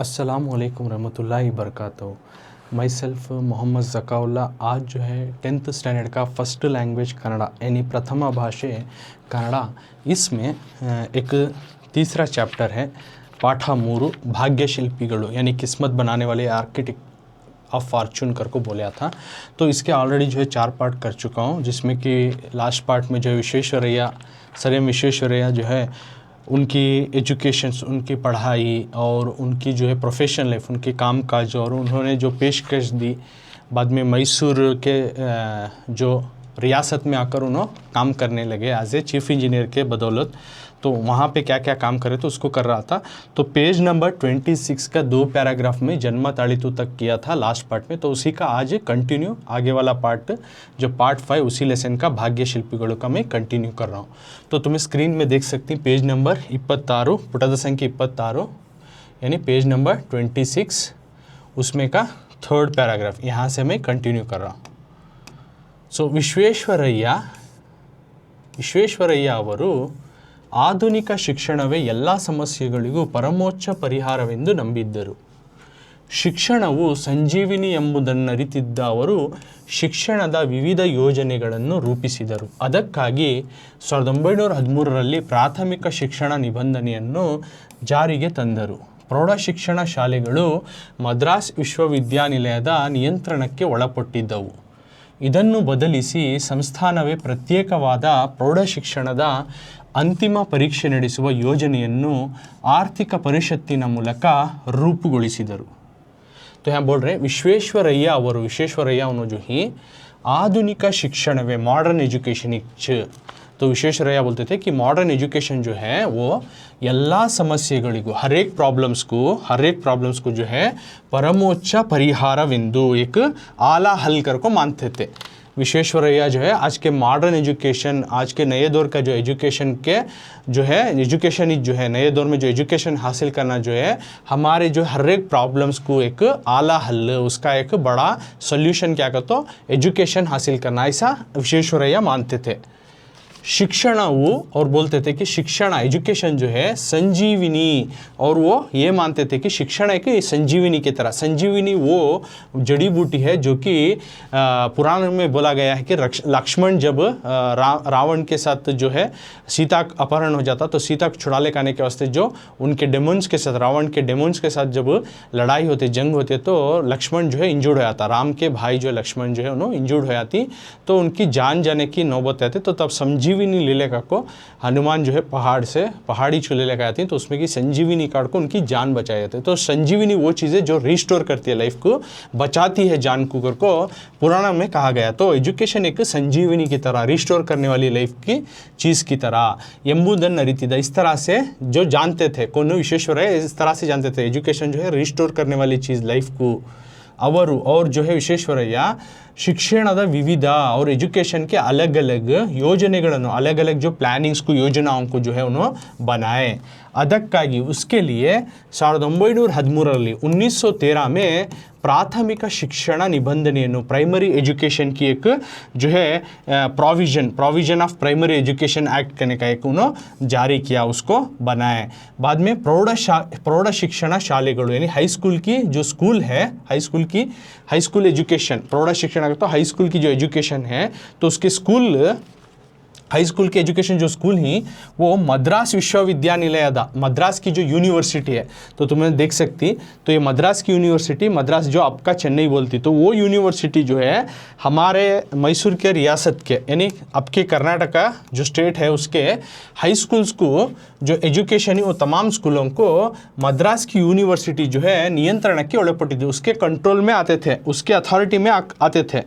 अस्सलाम वालेकुम रहमतुल्लाहि बरकातहू। My self Mohammad Zakaullah. आज जो है 10th स्टैंडर्ड का फर्स्ट लैंग्वेज कन्नड़ा यानी प्रथमा भाषे कन्नड़ा, इसमें एक तीसरा चैप्टर है पाठ 3 भाग्यशिल्पिगळु यानी किस्मत बनाने वाले आर्किटेक्ट ऑफ फॉर्चून कर को बोला था। तो इसके ऑलरेडी जो है 4 पार्ट कर चुका हूँ, जिसमें कि लास्ट पार्ट में जो है विश्वेश्वरैया सर एम विश्वेश्वरैया जो है उनकी एजुकेशंस, उनकी पढ़ाई और उनकी जो है प्रोफेशनल लाइफ, उनके काम काज और उन्होंने जो पेशकश दी, बाद में मैसूर के जो रियासत में आकर उन्होंने काम करने लगे एज ए चीफ इंजीनियर के बदौलत। तो वहाँ पे क्या क्या काम करे तो उसको कर रहा था। तो पेज नंबर 26 का 2 पैराग्राफ में जन्म ताड़ितु तक किया था लास्ट पार्ट में, तो उसी का आज कंटिन्यू आगे वाला पार्ट जो पार्ट 5 उसी लेसन का भाग्यशिल्पिगळु का मैं कंटिन्यू कर रहा हूँ। तो तुम्हें स्क्रीन में देख सकती पेज नंबर 26 पुटद संख्या 26 यानी पेज नंबर 26 उसमें का 3rd पैराग्राफ यहाँ से मैं कंटिन्यू कर रहा हूँ। सो ವಿಶ್ವೇಶ್ವರಯ್ಯ ಅವರು ಆಧುನಿಕ ಶಿಕ್ಷಣವೇ ಎಲ್ಲ ಸಮಸ್ಯೆಗಳಿಗೂ ಪರಮೋಚ್ಚ ಪರಿಹಾರವೆಂದು ನಂಬಿದ್ದರು. ಶಿಕ್ಷಣವು ಸಂಜೀವಿನಿ ಎಂಬುದನ್ನರಿತಿದ್ದ ಅವರು ಶಿಕ್ಷಣದ ವಿವಿಧ ಯೋಜನೆಗಳನ್ನು ರೂಪಿಸಿದರು. ಅದಕ್ಕಾಗಿ 1913ರಲ್ಲಿ ಪ್ರಾಥಮಿಕ ಶಿಕ್ಷಣ ನಿಬಂಧನೆಯನ್ನು ಜಾರಿಗೆ ತಂದರು. ಪ್ರೌಢಶಿಕ್ಷಣ ಶಾಲೆಗಳು ಮದ್ರಾಸ್ ವಿಶ್ವವಿದ್ಯಾನಿಲಯದ ನಿಯಂತ್ರಣಕ್ಕೆ ಒಳಪಟ್ಟಿದ್ದವು. ಇದನ್ನು ಬದಲಿಸಿ ಸಂಸ್ಥಾನವೇ ಪ್ರತ್ಯೇಕವಾದ ಪ್ರೌಢಶಿಕ್ಷಣದ ಅಂತಿಮ ಪರೀಕ್ಷೆ ನಡೆಸುವ ಯೋಜನೆಯನ್ನು ಆರ್ಥಿಕ ಪರಿಷತ್ತಿನ ಮೂಲಕ ರೂಪುಗೊಳಿಸಿದರು. तो यहाँ बोल रहे हैं विश्वेश्वरैया और विश्वेश्वरैया उन्होंने जो ही आधुनिक शिक्षण वे मॉडर्न एजुकेशन तो विश्वेश्वरैया बोलते थे कि मॉडर्न एजुकेशन जो है वो ಎಲ್ಲ ಸಮಸ್ಯೆಗಳಿಗೂ हर एक प्रॉब्लम्स को जो है परमोच्च परिहारವೆಂದು एक आला हल कर को मानते थे. विश्वेश्वरैया जो है आज के मॉडर्न एजुकेशन, आज के नए दौर का जो एजुकेशन के जो है एजुकेशन जो है नए दौर में जो एजुकेशन हासिल करना जो है हमारे जो हर एक प्रॉब्लम्स को एक आला हल, उसका एक बड़ा सॉल्यूशन क्या कहते हो एजुकेशन हासिल करना, ऐसा विश्वेश्वरैया मानते थे. शिक्षण वो और बोलते थे कि शिक्षण एजुकेशन जो है संजीवनी, और वो ये मानते थे कि शिक्षण एक संजीवनी की तरह, संजीवनी वो जड़ी बूटी है जो कि पुराण में बोला गया है कि लक्ष्मण जब रावण के साथ जो है सीता अपहरण हो जाता तो सीता को छुड़ा ले आने के वास्ते जो उनके डेमोन्स के साथ, रावण के डेमोन्स के साथ जब लड़ाई होती, जंग होती तो लक्ष्मण जो है इंजूर्ड हो जाता, राम के भाई जो लक्ष्मण जो है उन्होंने इंजूर्ड हो जाती, तो उनकी जान जाने की नौबत आती. तो तब संजीवनी ले लेकर को हनुमान जो है पहाड़ी छू ले लेकर आती हैं, तो उसमें की संजीवनी काट को उनकी जान बचाई जाती है. तो संजीवनी वो चीज़ें जो रिस्टोर करती है, लाइफ को बचाती है, जान को पुराना में कहा गया. तो एजुकेशन एक संजीवनी की तरह, रिस्टोर करने वाली लाइफ की चीज़ की तरह ಎಂಬುದನ್ನು ಅರಿತಿದ್ದ, इस तरह से जो जानते थे कौन विश्वेश्वरैया इस तरह से जानते थे एजुकेशन जो है रिस्टोर करने वाली चीज़ लाइफ को. ಅವರು और जो है विश्वेश्वरैया ಶಿಕ್ಷಣದ ವಿವಿಧ और एजुकेशन के अलग अलग ಯೋಜನೆಗಳನ್ನು, अलग अलग जो प्लानिंग्स को, योजनाओं को जो है उन्होंने बनाए. ಅದಕ್ಕಾಗಿ उसके लिए 1913ರಲ್ಲಿ 1913 में प्राथमिक शिक्षण निबंधनेಯನ್ನು प्राइमरी एजुकेशन की एक जो है provision of primary education act करने का एक उन्होंने जारी किया, उसको बनाए. बाद में प्रौढ़ शिक्षण शालेಗಳು यानी हाई स्कूल की जो स्कूल है, हाई स्कूल एजुकेशन, प्रौढ़ शिक्षण तो हाई स्कूल की जो एजुकेशन है तो उसके स्कूल हाई स्कूल की एजुकेशन जो स्कूल ही वो मद्रास विश्वविद्यानिलय मद्रास की जो यूनिवर्सिटी है, तो तुम्हें देख सकती, तो ये मद्रास की यूनिवर्सिटी, मद्रास जो आपका चेन्नई बोलती, तो वो यूनिवर्सिटी जो है हमारे मैसूर के रियासत के यानी आपके कर्नाटका जो स्टेट है उसके हाई स्कूल्स को जो एजुकेशन है वो तमाम स्कूलों को मद्रास की यूनिवर्सिटी जो है नियंत्रण के ಒಳಪಟ್ಟಿ थी, उसके कंट्रोल में आते थे, उसके अथॉरिटी में आते थे.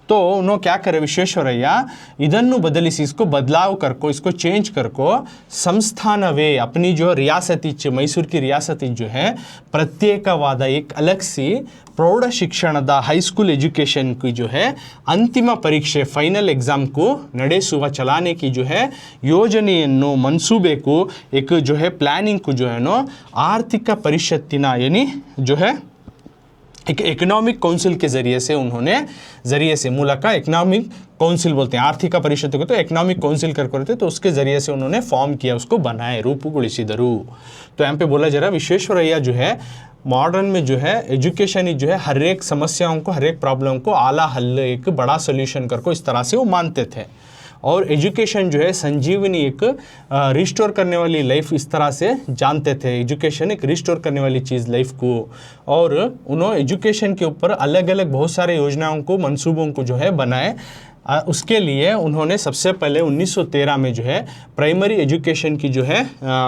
तो उन्होंने क्या करे विश्वेश्वरैया ಇದನ್ನು बदलिಸಿ, इसको बदलाव करको, इसको चेंज करको संस्थानवे अपनी जो रियासती मैसूर की रियासती जो है प्रत्येकवाद एक अलग सी प्रौढ़ शिक्षणದ हाईस्कूल एजुकेशन की जो है अंतिम परीक्षे फाइनल एग्जाम को ನಡೆಸುವ चलाने की जो है ಯೋಜನೆಯನ್ನು मनसूबे को एक जो है प्लानिंग को जो है नो आर्थिक परिषत्तिನ यानी जो है एक इकोनॉमिक काउंसिल के ज़रिए से मूलक इकोनॉमिक काउंसिल बोलते हैं, आर्थिक परिषद को तो इकोनॉमिक काउंसिल करते, तो उसके जरिए से उन्होंने फॉर्म किया, उसको बनाए, रूपुಗೊಳಿಸಿದರು। तो यहाँ पे बोला जा रहा है विश्वेश्वरैया जो है मॉडर्न में जो है एजुकेशन ही जो है हर एक समस्याओं को, हर एक प्रॉब्लम को आला हल, एक बड़ा सोल्यूशन कर को इस तरह से वो मानते थे। और एजुकेशन जो है संजीवनी, एक रिस्टोर करने वाली लाइफ इस तरह से जानते थे। एजुकेशन एक रिस्टोर करने वाली चीज़ लाइफ को। और उन्होंने एजुकेशन के ऊपर अलग अलग बहुत सारे योजनाओं को, मंसूबों को जो है बनाए। उसके लिए उन्होंने सबसे पहले 1913 में जो है प्राइमरी एजुकेशन की जो है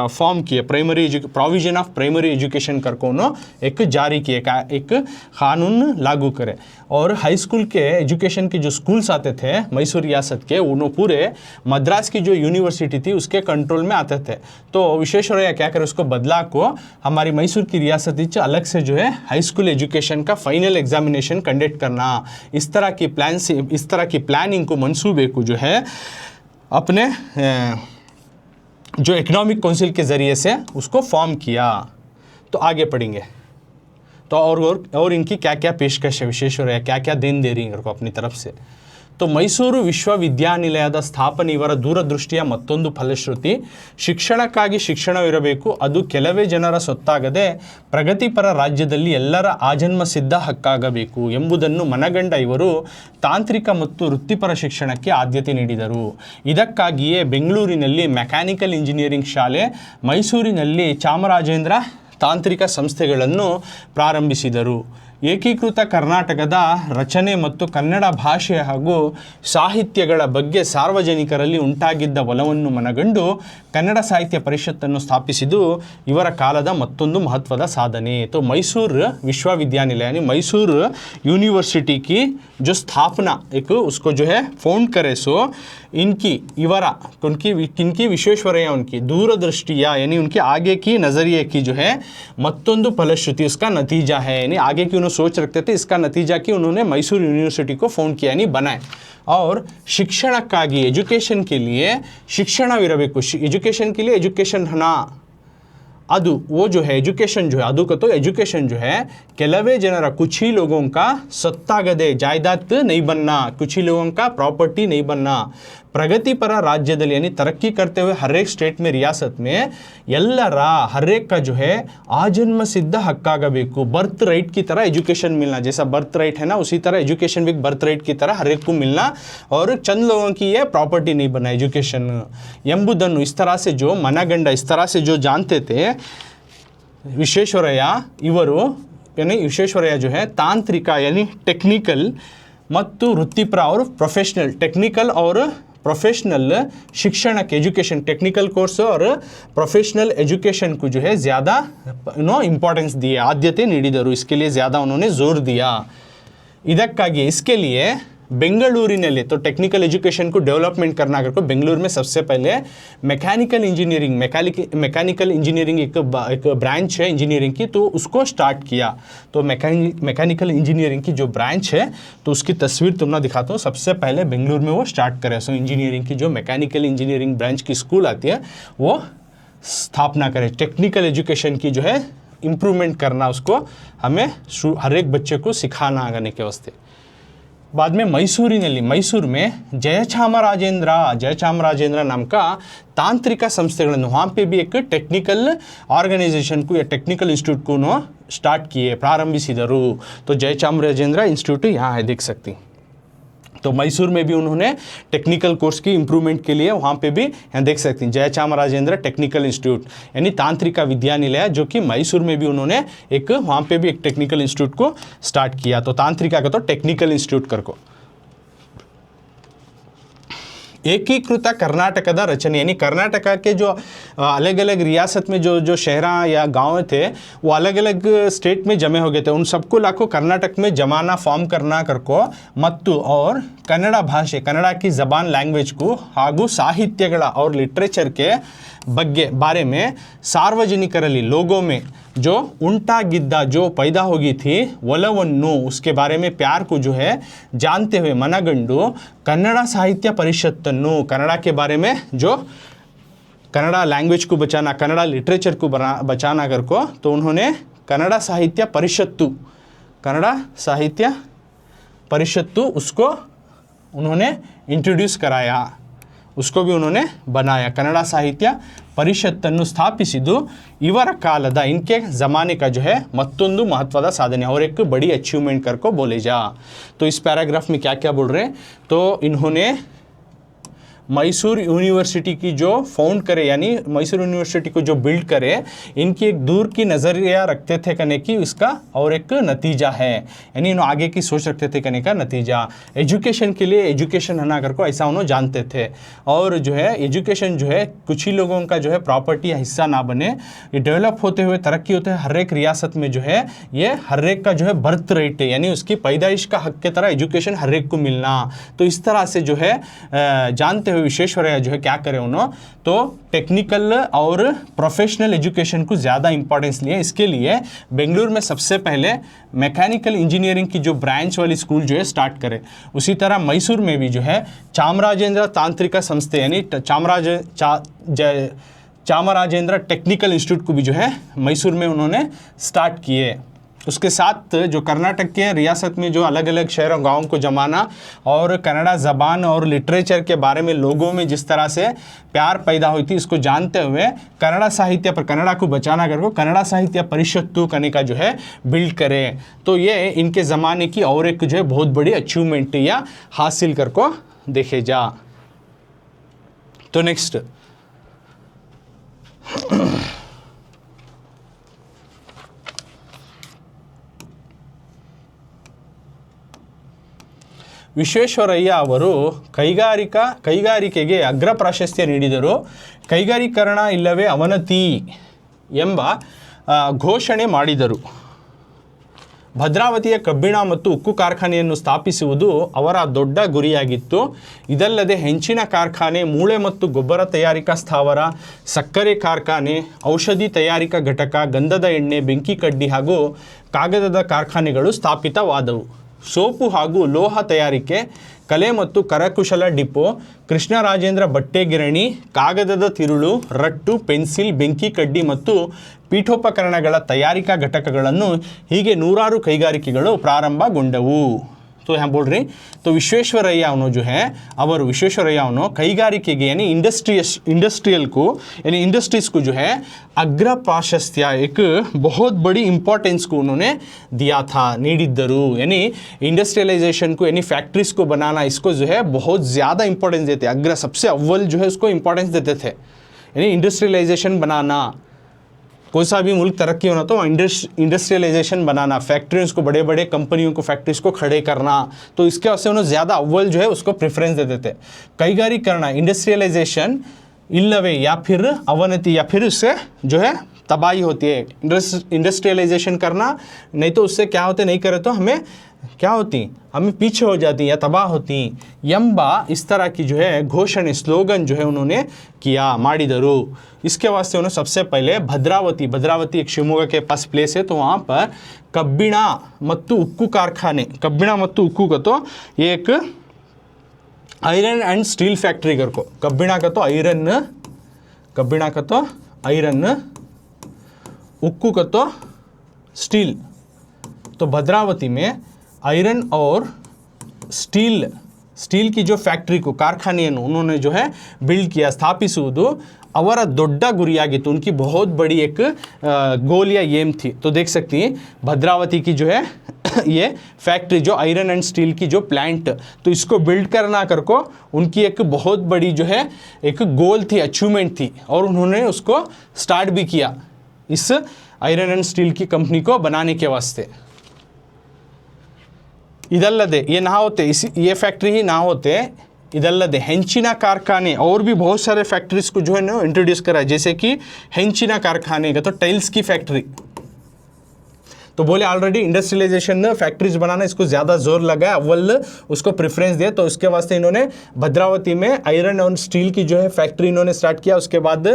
फॉर्म किए, प्रोविजन ऑफ प्राइमरी एजुकेशन करके उन्होंने एक जारी किए, एक कानून लागू करे। और हाई स्कूल के एजुकेशन के जो स्कूल्स आते थे मैसूर रियासत के, उन्होंने पूरे मद्रास की जो यूनिवर्सिटी थी उसके कंट्रोल में आते थे। तो विश्वेश्वरैया क्या करे, उसको बदला को हमारी मैसूर की रियासत अलग से जो है हाई स्कूल एजुकेशन का फाइनल एग्जामिनेशन कंडक्ट करना, इस तरह की प्लानिंग को, मंसूबे को जो है अपने जो इकोनॉमिक काउंसिल के ज़रिए से उसको फॉर्म किया। तो आगे पढ़ेंगे तो और इनकी क्या क्या पेशकश है, विश्वेश्वरैया क्या क्या देन दे रही हैं इनको अपनी तरफ से। तो ಮೈಸೂರು ವಿಶ್ವವಿದ್ಯಾನಿಲಯದ ಸ್ಥಾಪನೆ ಇವರ ದೂರದೃಷ್ಟಿಯ ಮತ್ತೊಂದು ಫಲಶ್ರುತಿ. ಶಿಕ್ಷಣಕ್ಕಾಗಿ ಶಿಕ್ಷಣವಿರಬೇಕು, ಅದು ಕೆಲವೇ ಜನರ ಸೊತ್ತಾಗದೆ ಪ್ರಗತಿಪರ ರಾಜ್ಯದಲ್ಲಿ ಎಲ್ಲರ ಆಜನ್ಮ ಸಿದ್ಧ ಹಕ್ಕಾಗಬೇಕು ಎಂಬುದನ್ನು ಮನಗಂಡ ಇವರು ತಾಂತ್ರಿಕ ಮತ್ತು ವೃತ್ತಿಪರ ಶಿಕ್ಷಣಕ್ಕೆ ಆದ್ಯತೆ ನೀಡಿದರು. ಇದಕ್ಕಾಗಿಯೇ ಬೆಂಗಳೂರಿನಲ್ಲಿ ಮೆಕ್ಯಾನಿಕಲ್ ಇಂಜಿನಿಯರಿಂಗ್ ಶಾಲೆ, ಮೈಸೂರಿನಲ್ಲಿ ಚಾಮರಾಜೇಂದ್ರ ತಾಂತ್ರಿಕ ಸಂಸ್ಥೆಗಳನ್ನು ಪ್ರಾರಂಭಿಸಿದರು. ಏಕೀಕೃತ ಕರ್ನಾಟಕದ ರಚನೆ ಮತ್ತು ಕನ್ನಡ ಭಾಷೆ ಹಾಗೂ ಸಾಹಿತ್ಯಗಳ ಬಗ್ಗೆ ಸಾರ್ವಜನಿಕರಲ್ಲಿ ಉಂಟಾಗಿದ್ದ ಒಲವನ್ನು ಮನಗಂಡು ಕನ್ನಡ ಸಾಹಿತ್ಯ ಪರಿಷತ್ತನ್ನು ಸ್ಥಾಪಿಸಿದ್ದು ಇವರ ಕಾಲದ ಮತ್ತೊಂದು महत्वದ ಸಾಧನೆ. तो मैसूर विश्वविद्यानिलय यानी मैसूर यूनिवर्सिटी की जो स्थापना एक उसको जो है फाउंड करे, सो इनकी विश्वेश्वरैया उनकी दूरदृष्टिया यानी उनके आगे की नज़रिए की जो है मत्तोंदु फलश्रुति, उसका नतीजा है। यानी आगे की उन्होंने सोच रखते थे, इसका नतीजा कि उन्होंने मैसूर यूनिवर्सिटी को फाउंड किया यानी बनाए. और ಶಿಕ್ಷಣಕ್ಕಾಗಿ एजुकेशन के लिए ಶಿಕ್ಷಣವಿರಬೇಕು, एजुकेशन के लिए एजुकेशन होना, अदु वो जो है एजुकेशन जो है अदु का तो एजुकेशन जो है ಕೆಲವೇ ಜನರ कुछ ही लोगों का सत्तागदे जायदाद नहीं बनना, कुछ ही लोगों का प्रॉपर्टी नहीं बनना. प्रगतिपर राज्यದಲ್ಲಿ यानी तरक्की करते हुए हर एक स्टेट में रियासत में ಎಲ್ಲರ हर एक का जो है आजन्म सिद्ध हक्कागಬೇಕು, बर्थ राइट की तरह एजुकेशन मिलना. जैसा बर्थ राइट है ना, उसी तरह एजुकेशन भी बर्थ राइट की तरह हर एक को मिलना और चंद लोगों की ये प्रॉपर्टी नहीं बनना एजुकेशन ಎಂಬುದನ್ನು इस तरह से जो मनगंड, इस तरह से जो जानते थे विश्वेश्वरैया इवरू, यानी विश्वेश्वरैया जो है तांत्रिक यानी टेक्निकल ಮತ್ತು ವೃತ್ತಿಪರ और प्रोफेशनल, टेक्निकल और प्रोफेशनल शिक्षण के एजुकेशन, टेक्निकल कोर्स और प्रोफेशनल एजुकेशन को जो है ज़्यादा इंपॉर्टेंस दिए, आद्यते ನೀಡಿದರು. इसके लिए ज़्यादा उन्होंने जोर दिया. ಇದಕ್ಕಾಗಿ इसके लिए बेंगलुरुನಲ್ಲಿ तो टेक्निकल एजुकेशन को डेवलपमेंट करना अगर को बेंगलुरु में सबसे पहले मैकेनिकल इंजीनियरिंग एक ब्रांच है इंजीनियरिंग की, तो उसको स्टार्ट किया. तो मैकेनिकल इंजीनियरिंग की जो ब्रांच है तो उसकी तस्वीर तुमने दिखाता हूँ. सबसे पहले बेंगलुरु में वो स्टार्ट करे. सो इंजीनियरिंग की जो मैकेनिकल इंजीनियरिंग ब्रांच की स्कूल आती है वो स्थापना करे. टेक्निकल एजुकेशन की जो है इम्प्रूवमेंट करना, उसको हमें हर एक बच्चे को सिखाना आने के वास्ते. बाद में मैसूर में जयचामराजेंद्र नाम का तांत्रिक संस्थೆಗಳನ್ನು वहाँ पे भी एक टेक्निकल ऑर्गेनाइजेशन को या टेक्निकल इंस्टीट्यूट को स्टार्ट किए, प्रारंभिಸಿದರು. तो जयचामराजेंद्र इंस्टीट्यूट यहाँ है, देख सकती. तो मैसूर में भी उन्होंने टेक्निकल कोर्स की इम्प्रूवमेंट के लिए वहाँ पे भी यहाँ देख सकती हैं जयचामराजेंद्र टेक्निकल इंस्टीट्यूट यानी तांत्रिक विद्यानिलय, जो कि मैसूर में भी उन्होंने एक वहाँ पे भी एक टेक्निकल इंस्टीट्यूट को स्टार्ट किया. तो तांत्रिका का तो टेक्निकल इंस्टीट्यूट कर को. एकीकृत कर्नाटकದ रचने यानी कर्नाटक के जो अलग अलग रियासत में जो शहर या गांव थे वो अलग अलग स्टेट में जमे हो गए थे, उन सबको लाखों कर्नाटक में जमाना फॉर्म करना करको मत्तु और कन्नड़ भाषे, कन्नड़ की ज़बान लैंग्वेज को ಹಾಗೂ ಸಾಹಿತ್ಯಗಳ और लिटरेचर के बारे में सार्वजनिकರಲ್ಲಿ लोगों में जो उंटागिद्दा, जो पैदा होगी थी ಒಲವನ್ನು, उसके बारे में प्यार को जो है जानते हुए मनगंडु कन्नड़ साहित्य परिषत्तನ್ನು, कन्नड़ के बारे में जो कन्नड़ लैंग्वेज को बचाना, कन्नड़ लिटरेचर को बचाना कर को, तो उन्होंने कन्नड़ साहित्य परिषत्तु उसको उन्होंने इंट्रोड्यूस कराया, उसको भी उन्होंने बनाया। कन्नड़ साहित्य ಪರಿಷತ್ತನ್ನು ಸ್ಥಾಪಿಸಿದ್ದು ಇವರ ಕಾಲದ इनके ज़माने का जो है मत्तोंदु महत्वದ साधने और एक बड़ी अचीवमेंट कर को बोले जा। तो इस पैराग्राफ में क्या क्या बोल रहे हैं, तो इन्होंने मैसूर यूनिवर्सिटी की जो फाउंड करे, यानी मैसूर यूनिवर्सिटी को जो बिल्ड करे, इनकी एक दूर की नज़रिया रखते थे कहने की इसका और एक नतीजा है, यानी इन्होंने आगे की सोच रखते थे कहने का नतीजा। एजुकेशन के लिए एजुकेशन है ना कर को ऐसा उन्होंने जानते थे, और जो है एजुकेशन जो है कुछ ही लोगों का जो है प्रॉपर्टी या हिस्सा ना बने, ये डेवलप होते हुए तरक्की होते हुए हर एक रियासत में जो है ये हर एक का जो है बर्थ रेट है, यानी उसकी पैदाइश का हक की तरह एजुकेशन हर एक को मिलना। तो इस तरह से जो है जानते विश्वेश्वरैया जो है क्या करें उन्होंने, तो टेक्निकल और प्रोफेशनल एजुकेशन को ज़्यादा इंपॉर्टेंस लिए। इसके लिए बेंगलुरु में सबसे पहले मैकेनिकल इंजीनियरिंग की जो ब्रांच वाली स्कूल जो है स्टार्ट करे। उसी तरह मैसूर में भी जो है चामराजेंद्र तांत्रिक संस्थे यानी चामराजेंद्र टेक्निकल इंस्टीट्यूट को भी जो है मैसूर में उन्होंने स्टार्ट किए। उसके साथ जो कर्नाटक के रियासत में जो अलग अलग शहरों गाँव को जमाना और कन्नड़ा ज़बान और लिटरेचर के बारे में लोगों में जिस तरह से प्यार पैदा हुई थी, इसको जानते हुए कन्नड़ा साहित्य पर कन्नड़ा को बचाना कर को कन्नड़ा साहित्य परिषत्तु करने का जो है बिल्ड करें। तो ये इनके ज़माने की और एक जो है बहुत बड़ी अचीवमेंट या हासिल कर को देखे जा। तो नेक्स्ट ವಿಶ್ವೇಶ್ವರಯ್ಯ ಅವರು ಕೈಗಾರಿಕೆಗೆ ಅಗ್ರ ಪ್ರಾಶಸ್ತ್ಯ ನೀಡಿದರು. ಕೈಗಾರೀಕರಣ ಇಲ್ಲವೇ ಅವನತಿ ಎಂಬ ಘೋಷಣೆ ಮಾಡಿದರು. ಭದ್ರಾವತಿಯ ಕಬ್ಬಿಣ ಮತ್ತು ಉಕ್ಕು ಕಾರ್ಖಾನೆಯನ್ನು ಸ್ಥಾಪಿಸುವುದು ಅವರ ದೊಡ್ಡ ಗುರಿಯಾಗಿತ್ತು. ಇದಲ್ಲದೆ ಹೆಂಚಿನ ಕಾರ್ಖಾನೆ, ಮೂಳೆ ಮತ್ತು ಗೊಬ್ಬರ ತಯಾರಿಕಾ ಸ್ಥಾವರ, ಸಕ್ಕರೆ ಕಾರ್ಖಾನೆ, ಔಷಧಿ ತಯಾರಿಕಾ ಘಟಕ, ಗಂಧದ ಎಣ್ಣೆ, ಬೆಂಕಿ ಕಡ್ಡಿ ಹಾಗೂ ಕಾಗದದ ಕಾರ್ಖಾನೆಗಳು ಸ್ಥಾಪಿತವಾದವು. ಸೋಪು ಹಾಗೂ ಲೋಹ ತಯಾರಿಕೆ, ಕಲೆ ಮತ್ತು ಕರಕುಶಲ ಡಿಪೋ, ಕೃಷ್ಣರಾಜೇಂದ್ರ ಬಟ್ಟೆ ಗಿರಣಿ, ಕಾಗದದ ತಿರುಳು, ರಟ್ಟು, ಪೆನ್ಸಿಲ್, ಬೆಂಕಿ ಕಡ್ಡಿ ಮತ್ತು ಪೀಠೋಪಕರಣಗಳ ತಯಾರಿಕಾ ಘಟಕಗಳನ್ನು ಹೀಗೆ ನೂರಾರು ಕೈಗಾರಿಕೆಗಳು ಪ್ರಾರಂಭಗೊಂಡವು. तो यहाँ बोल रहे तो विश्वेश्वरैया जो है अवर विश्वेश्वरैया कईगारिके यानी इंडस्ट्रियल को यानी इंडस्ट्रीज़ को जो है अग्र प्राशस्त्य एक बहुत बड़ी इंपॉर्टेंस को उन्होंने दिया था, नीडिद्दरू, यानी इंडस्ट्रियलाइजेशन को यानी फैक्ट्रीज़ को बनाना, इसको जो है बहुत ज़्यादा इंपॉर्टेंस देते, अग्र सबसे अव्वल जो है उसको इंपॉर्टेंस देते थे। यानी इंडस्ट्रियलाइजेशन बनाना, कोई सा भी मुल्क तरक्की होना तो इंडस्ट्रियलाइजेशन बनाना, फैक्ट्रीज को, बड़े बड़े कंपनियों को, फैक्ट्रीज को खड़े करना, तो इसके वजह से उन्होंने ज़्यादा अव्वल जो है उसको प्रेफरेंस देते थे। कईगारीकरण इंडस्ट्रियलाइजेशन इल्लवे या फिर अवनति या फिर उससे जो है तबाही होती है। इंडस्ट्रियलाइजेशन करना नहीं तो उससे क्या होते, नहीं करे तो हमें क्या होती, हमें पीछे हो जाती या तबाह होती यंबा इस तरह की जो है घोषणे स्लोगन जो है उन्होंने किया माडिदरू। इसके वास्ते उन्होंने सबसे पहले भद्रावती एक शिवमोगा के पास प्लेस है, तो वहाँ पर कब्बिणा मत्तु उक्कु कारखाने, कब्बिणा मत्तु उक्कु का तो एक आयरन एंड स्टील फैक्ट्री कर को, कब्बिणा का तो आयरन, उक्कु का तो स्टील। तो भद्रावती में आयरन और स्टील की जो फैक्ट्री को, कारखाನೆಯನ್ನು उन्होंने जो है बिल्ड किया, स्थापिಸುವುದು ಅವರ ದೊಡ್ಡ ಗುರಿಯಾಗಿತ್ತು, उनकी बहुत बड़ी एक गोल या एम थी। तो देख सकती हैं भद्रावती की जो है ये फैक्ट्री जो आयरन एंड स्टील की जो प्लांट, तो इसको बिल्ड करना कर को उनकी एक बहुत बड़ी जो है एक गोल थी, अचीवमेंट थी, और उन्होंने उसको स्टार्ट भी किया इस आयरन एंड स्टील की कंपनी को बनाने के वास्ते। ಇದಲ್ಲದೆ ये ना होते, ये फैक्ट्री ही ना होते, ಇದಲ್ಲದೆ ಹೆಂಚಿನ कारखाने और भी बहुत सारे फैक्ट्रीज को जो है ना इंट्रोड्यूस करा, जैसे कि ಹೆಂಚಿನ कारखाने का तो टाइल्स की फैक्ट्री। तो बोले ऑलरेडी इंडस्ट्रियलाइजेशन फैक्ट्रीज बनाना इसको ज़्यादा जोर लगा, अव्वल उसको प्रेफरेंस दिया, तो उसके वास्ते इन्होंने भद्रावती में आयरन और स्टील की जो है फैक्ट्री इन्होंने स्टार्ट किया। उसके बाद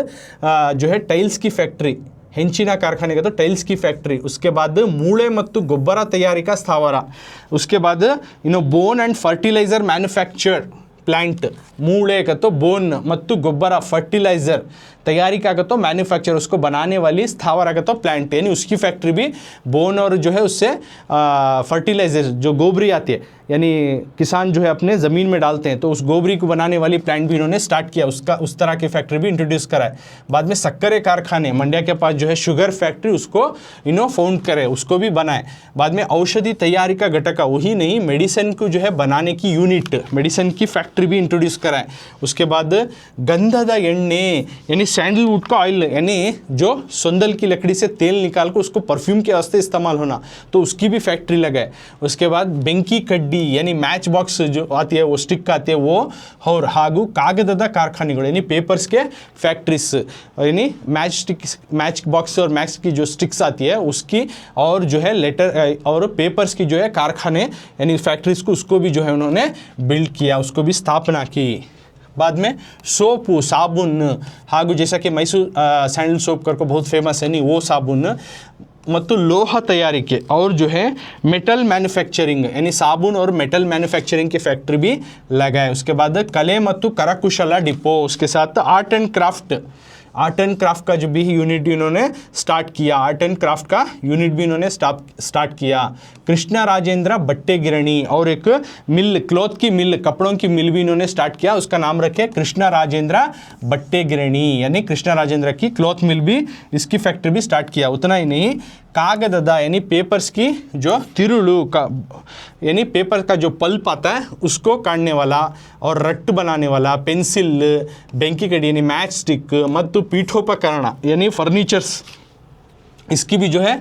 जो है टाइल्स की फैक्ट्री, ಹೆಂಚಿನ कारखाने का तो टाइल्स की फैक्ट्री, उसके बाद ಮೂಳೆ ಮತ್ತು ಗೊಬ್ಬರ ತಯಾರಿಕಾ ಸ್ಥಾವರ, उसके बाद bone and fertilizer manufacture plant, मूले का तो बोन मत्तु गोब्बर फर्टिलाइजर तैयारिका का तो मैन्युफैक्चर, उसको बनाने वाली स्थावर का तो प्लांट, यानी उसकी फैक्ट्री भी बोन और जो है उससे फर्टिलाइजर जो गोबरी आती है यानी किसान जो है अपने ज़मीन में डालते हैं, तो उस गोबरी को बनाने वाली प्लांट भी इन्होंने स्टार्ट किया, उसका उस तरह की फैक्ट्री भी इंट्रोड्यूस कराए। बाद में शक्कर कारखाने, मंड्या के पास जो है शुगर फैक्ट्री, उसको फाउंड करे, उसको भी बनाए। बाद में औषधि तैयारी का घटक, वही नहीं मेडिसिन को जो है बनाने की यूनिट, मेडिसिन की फैक्ट्री भी इंट्रोड्यूस कराए। उसके बाद गंधद एण्णे यानी सैंडलवुड का ऑयल, यानी जो संदल की लकड़ी से तेल निकाल कर उसको परफ्यूम के वास्ते इस्तेमाल होना, तो उसकी भी फैक्ट्री लगाए। उसके बाद बेंकी कड्डी यानी मैच बॉक्स जो आती है, वो स्टिक आती है वो, और ಹಾಗೂ ಕಾಗದದ कारखानेಗಳು यानी पेपर्स के फैक्ट्रीज, यानी मैच बॉक्स और मैच की जो स्टिक्स आती है उसकी, और जो है लेटर और पेपर्स की जो है कारखाने यानी फैक्ट्रीज को, उसको भी जो है उन्होंने बिल्ड किया, उसको भी स्थापना की। बाद में सोपु साबुन, ಹಾಗೂ जैसा कि मैसूर सैंडल सोप करके बहुत फेमस है, नहीं वो साबुन, ಮತ್ತು ಲೋಹ ತಯಾರಿಕೆ और जो है मेटल मैन्युफैक्चरिंग यानी साबुन और मेटल मैन्युफैक्चरिंग की फैक्ट्री भी लगाए। उसके बाद कले ಮತ್ತು करकुशला डिपो, उसके साथ आर्ट एंड क्राफ्ट का जो भी यूनिट इन्होंने स्टार्ट किया, आर्ट एंड क्राफ्ट का यूनिट भी इन्होंने स्टार्ट किया। कृष्णा राजेंद्र बट्टे गिरणी, और एक मिल, क्लॉथ की मिल, कपड़ों की मिल भी इन्होंने स्टार्ट किया, उसका नाम रखे कृष्णा राजेंद्र बट्टे गिरणी, यानी कृष्णा राजेंद्र की क्लॉथ मिल भी, इसकी फैक्ट्री भी स्टार्ट किया। उतना ही नहीं, कागदद यानी पेपर्स की जो तिरुಳು का, यानी पेपर का जो पल्प आता है उसको काटने वाला और रट्ट बनाने वाला, पेंसिल, बेंकी कड़ी यानी मैच स्टिक, ಮತ್ತು पीठोपकरण यानी फर्नीचर्स, इसकी भी जो है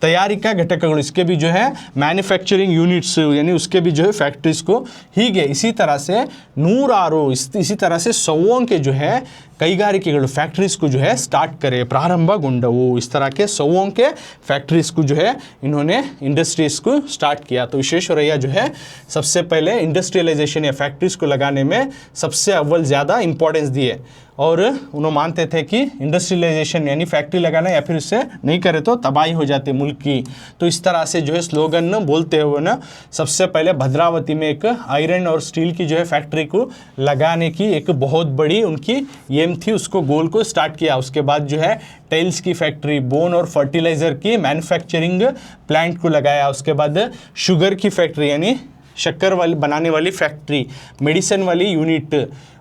तैयारी का घटकಗಳು, इसके भी जो है मैन्युफैक्चरिंग यूनिट्स यानी उसके भी जो है फैक्ट्रीज को, ಹೀಗೆ इसी तरह से नूराರು, इसी तरह से सौओं के जो है ಕೈಗಾರಿಕೆಗಳು फैक्ट्रीज को जो है स्टार्ट करे, प्रारंभಗೊಂಡವು। इस तरह के सौओं के फैक्ट्रीज को जो है इन्होंने इंडस्ट्रीज को स्टार्ट किया। तो विश्वेश्वरैया जो है सबसे पहले इंडस्ट्रियलाइजेशन या फैक्ट्रीज को लगाने में सबसे अव्वल ज़्यादा इंपॉर्टेंस दिए, और उन्होंने मानते थे कि इंडस्ट्रियलाइजेशन यानी फैक्ट्री लगाना या फिर उससे नहीं करे तो तबाही हो जाती मुल्क की। तो इस तरह से जो है स्लोगन बोलते हुए ना सबसे पहले भद्रावती में एक आयरन और स्टील की जो है फैक्ट्री को लगाने की एक बहुत बड़ी उनकी एम थी, उसको गोल को स्टार्ट किया। उसके बाद जो है टाइल्स की फैक्ट्री, बोन और फर्टिलाइज़र की मैन्युफैक्चरिंग प्लांट को लगाया। उसके बाद शुगर की फैक्ट्री यानी शक्कर वाली बनाने वाली फैक्ट्री, मेडिसिन वाली यूनिट,